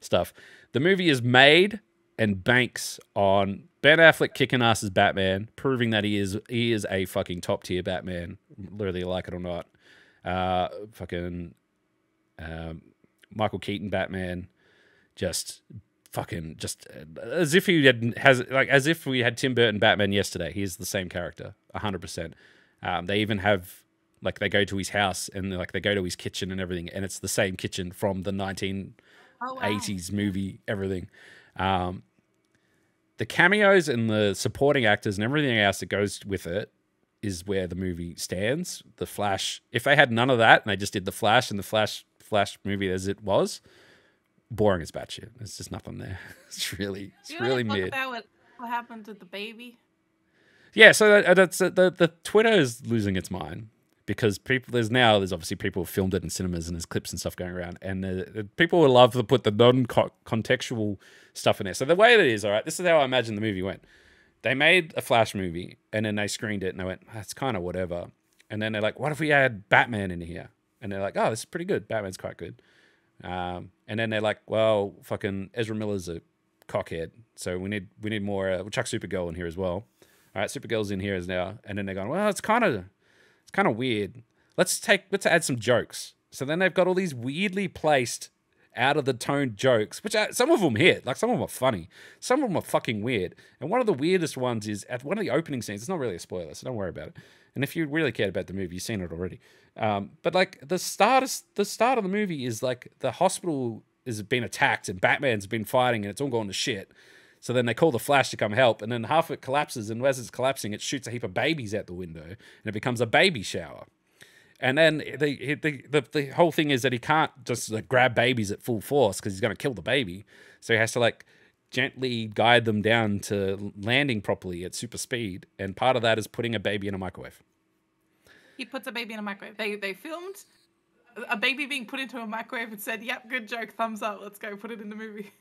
stuff. The movie is made and banks on Ben Affleck kicking ass as Batman, proving that he is a fucking top tier Batman, whether you like it or not. Michael Keaton Batman, just as if as if we had Tim Burton Batman yesterday. He's the same character, 100%. They even have they go to his house and they go to his kitchen and everything, and it's the same kitchen from the 1980s movie. Everything. The cameos and the supporting actors and everything else that goes with it is where the movie stands. The Flash, if they had none of that and they just did the Flash and the Flash movie as it was, boring as batshit. There's just nothing there. It's really mid. About what happened to the baby? Yeah, so that's the Twitter is losing its mind because there's obviously people who filmed it in cinemas and there's clips and stuff going around, and the people would love to put the non-contextual stuff in there. So the way it is, all right, this is how I imagine the movie went. They made a Flash movie and then they screened it and they went, that's kind of whatever. And then they're like, what if we add Batman in here? And they're like, oh, this is pretty good. Batman's quite good. And then they're like, well, fucking Ezra Miller's a cockhead, so we need more. We'll chuck Supergirl in here as well. All right, Supergirl's in here as now. And then they're going, well, it's kind of weird. Let's add some jokes. So then they've got all these weirdly placed, out of the tone jokes, which some of them hit. Like some of them are funny. Some of them are fucking weird. And one of the weirdest ones is at one of the opening scenes. It's not really a spoiler, so don't worry about it. And if you really cared about the movie, you've seen it already. But like the start of the movie is like the hospital is being attacked and Batman's been fighting and it's all going to shit. So then they call the Flash to come help, and then half of it collapses, and as it's collapsing, it shoots a heap of babies out the window, and it becomes a baby shower. And then the whole thing is that he can't just grab babies at full force because he's going to kill the baby. So he has to gently guide them down to landing properly at super speed. And part of that is putting a baby in a microwave. He puts a baby in a microwave. They filmed a baby being put into a microwave and said, yep, good joke, thumbs up, let's go put it in the movie.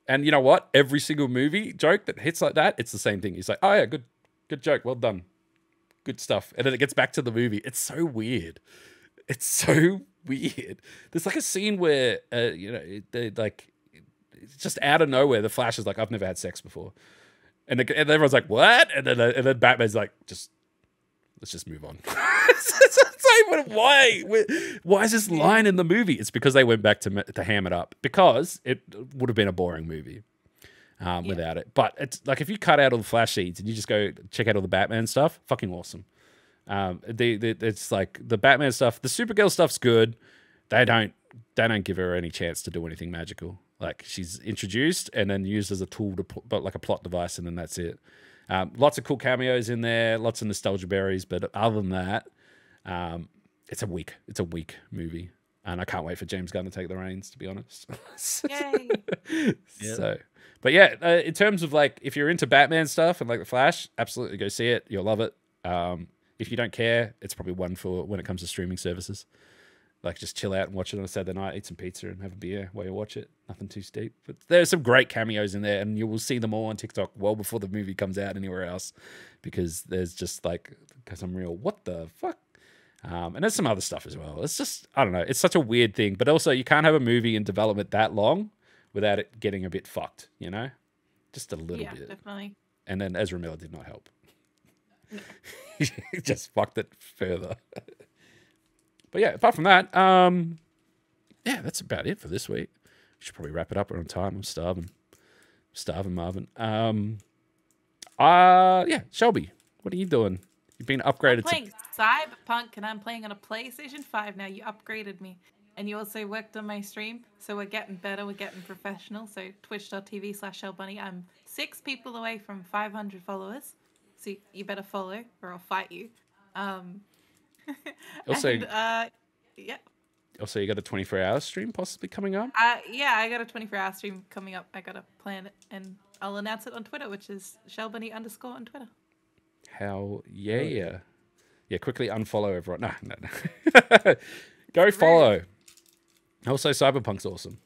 And you know what? Every single movie joke that hits like that, it's the same thing. He's like, oh yeah, good joke, well done. Good stuff. And then it gets back to the movie. It's so weird. It's so weird. There's like a scene where, it's just out of nowhere, the Flash is like, I've never had sex before. And everyone's like, what? And then Batman's like, let's just move on. Why is this line in the movie? It's because they went back to ham it up, because it would have been a boring movie without it. But it's like, if you cut out all the Flash scenes and you just go check out all the Batman stuff, fucking awesome. It's like the Batman stuff, the Supergirl stuff's good. They don't give her any chance to do anything magical. Like, she's introduced and then used as a tool but like a plot device, and then that's it. Lots of cool cameos in there, lots of nostalgia berries, but other than that, it's a weak movie, and I can't wait for James Gunn to take the reins, to be honest. Yay! So, but yeah, in terms of like, if you're into Batman stuff and like the Flash, absolutely go see it. You'll love it. If you don't care, it's probably one for when it comes to streaming services. Like, just chill out and watch it on a Saturday night, eat some pizza and have a beer while you watch it. Nothing too steep. But there's some great cameos in there, and you will see them all on TikTok well before the movie comes out anywhere else, because there's just like some real, what the fuck? And there's some other stuff as well. It's just, I don't know. It's such a weird thing. But also, you can't have a movie in development that long without it getting a bit fucked, you know? Just a little bit. Yeah, definitely. And then Ezra Miller did not help. No. He just fucked it further. But yeah, apart from that, yeah, that's about it for this week. We should probably wrap it up. We're on time. I'm starving. Marvin. Yeah, Shelby, what are you doing? You've been upgraded. I'm playing Cyberpunk, and I'm playing on a PlayStation 5 now. You upgraded me. and you also worked on my stream. So we're getting better. We're getting professional. So twitch.tv/LBunny. I'm 6 people away from 500 followers. So you better follow or I'll fight you. Also, and, yeah. Also, you got a 24-hour stream possibly coming up? Yeah, I got a 24-hour stream coming up. I got to plan it, and I'll announce it on Twitter, which is @ShtBunny_ on Twitter. How, yeah. Yeah, quickly unfollow everyone. No. Go follow. Also, Cyberpunk's awesome.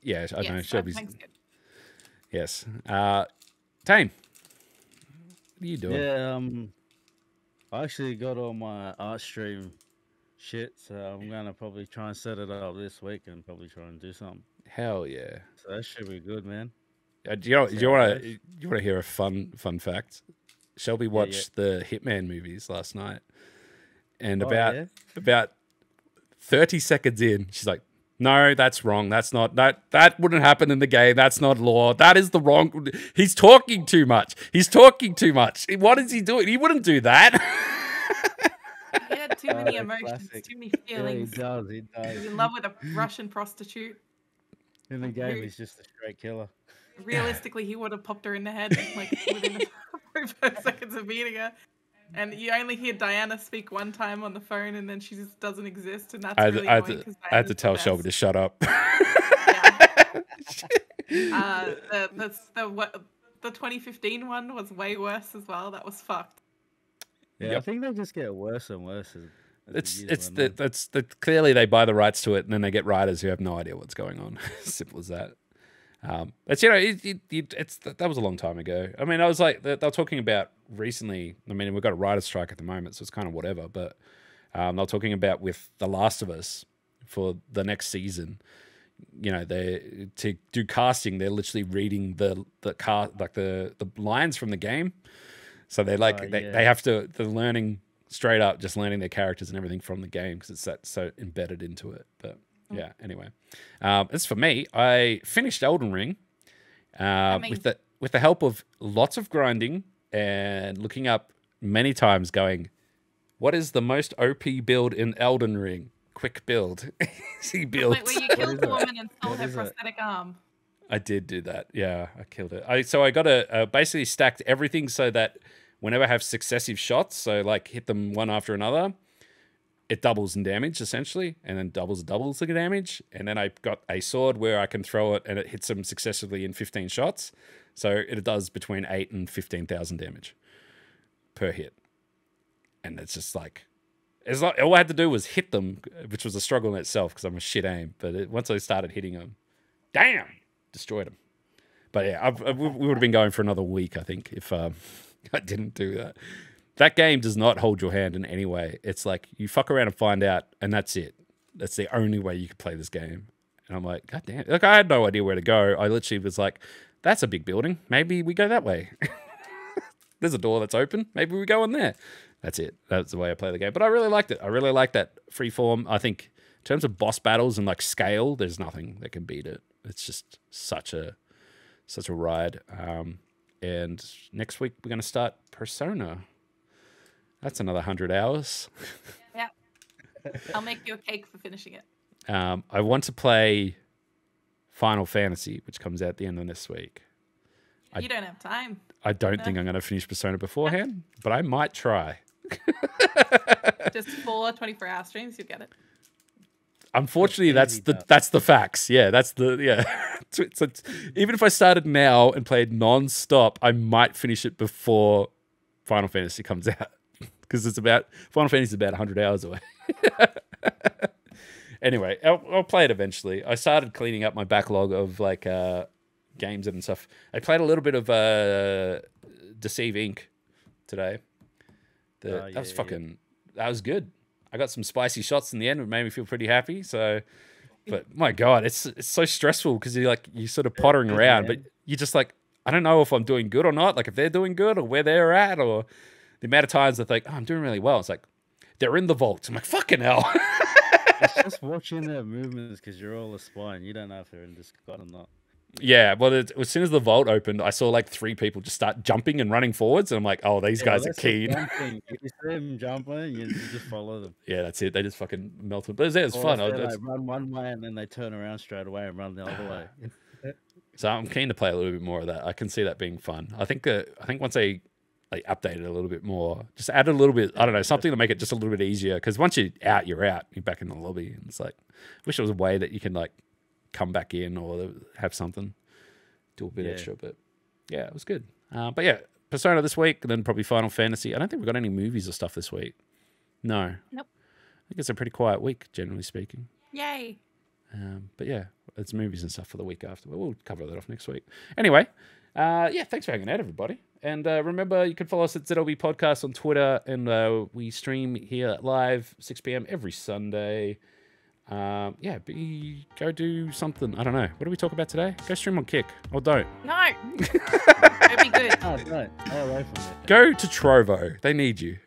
Yeah, I know. Shelby's. Good. Yes. Tane, what are you doing? Yeah, I actually got all my art stream shit, so I'm gonna probably try and set it up this week and probably try and do something. Hell yeah. So that should be good, man. Do you want to hear a fun fact? Shelby watched the Hitman movies last night, and about 30 seconds in, she's like, "No, that's wrong. That's not that wouldn't happen in the game. That's not law. That is the wrong. He's talking too much. What is he doing? He wouldn't do that." He had too many emotions, classic. too many feelings. Yeah, he does. He's in love with a Russian prostitute. In the game, he's just a straight killer. Realistically, he would have popped her in the head like within 45 seconds of meeting her. And you only hear Diana speak one time on the phone, and then she just doesn't exist, and that's really annoying. I had to tell Shelby to shut up. Yeah. The 2015 one was way worse as well. That was fucked. Yeah, Yep. I think they just get worse and worse. Clearly they buy the rights to it, and then they get writers who have no idea what's going on. Simple as that. But that was a long time ago. I mean, I was like, they were talking about recently. I mean, we've got a writer's strike at the moment, so it's kind of whatever. But they were talking about with The Last of Us for the next season. You know, they to do casting, they're literally reading the lines from the game. So they they have to, they're learning straight up, just learning their characters and everything from the game because it's that so embedded into it. But yeah, anyway, as for me, I finished Elden Ring with the help of lots of grinding and looking up many times, going, what is the most OP build in Elden Ring? Quick build, easy build. Wait, where you killed the woman and stole her prosthetic arm. I did do that. Yeah, I killed it. So I got to basically stacked everything so that whenever I have successive shots, so like hit them one after another, it doubles in damage essentially, and then doubles the damage. And then I got a sword where I can throw it and it hits them successively in 15 shots. So it does between 8 and 15,000 damage per hit. And it's just like, all I had to do was hit them, which was a struggle in itself because I'm a shit aim. But once I started hitting them, damn, destroyed them. But yeah, we would have been going for another week, I think, if I didn't do that. That game does not hold your hand in any way. It's like you fuck around and find out, and that's it. That's the only way you can play this game. And I'm like, God damn. Like, I had no idea where to go. I literally was like, that's a big building. Maybe we go that way. There's a door that's open. Maybe we go in there. That's it. That's the way I play the game. But I really liked it. I really like that freeform. I think in terms of boss battles and like scale, there's nothing that can beat it. It's just such a ride. And next week we're going to start Persona. That's another 100 hours. Yeah. I'll make you a cake for finishing it. I want to play Final Fantasy, which comes out at the end of this week. You don't have time. I don't think I'm going to finish Persona beforehand, but I might try. Just 4 24-hour streams, you'll get it. Unfortunately, that's the facts. Yeah, so even if I started now and played non-stop, I might finish it before Final Fantasy comes out because Final Fantasy is about 100 hours away. Anyway, I'll play it eventually. I started cleaning up my backlog of like games and stuff. I played a little bit of Deceive Inc. today. That was good. I got some spicy shots in the end. It made me feel pretty happy. So, but my God, it's so stressful because you're sort of pottering around, but you're just like, I don't know if I'm doing good or not. Like if they're doing good or where they're at, or the amount of times they think, oh, I'm doing really well. It's like they're in the vault. I'm like, fucking hell. It's just watching their movements because you're all a spy and you don't know if they're in Discord or not. Yeah, well, as soon as the vault opened, I saw like 3 people just start jumping and running forwards, and I'm like, oh, these guys are keen. If you see them jumping, you just follow them. Yeah, that's it. They just fucking melted. But it was fun. They run one way and then they turn around straight away and run the other way. So I'm keen to play a little bit more of that. I can see that being fun. I think once they update it a little bit more, just add a little bit, I don't know, something to make it just a little bit easier. Because once you're out, you're out. You're back in the lobby. And it's like, I wish there was a way that you can like come back in or have something, do a bit extra. But yeah, it was good. But yeah, Persona this week, and then probably Final Fantasy. I don't think we've got any movies or stuff this week. No. Nope. I think it's a pretty quiet week, generally speaking. Yay. But yeah, it's movies and stuff for the week after. But we'll cover that off next week. Anyway, yeah, thanks for hanging out, everybody. And remember, you can follow us at ZLBpodcast on Twitter, and we stream here live 6 p.m. every Sunday. Yeah, go do something. I don't know. What do we talk about today? Go stream on Kick, or don't. No. It'd be good. Oh, don't. Stay away from it. Go to Trovo. They need you.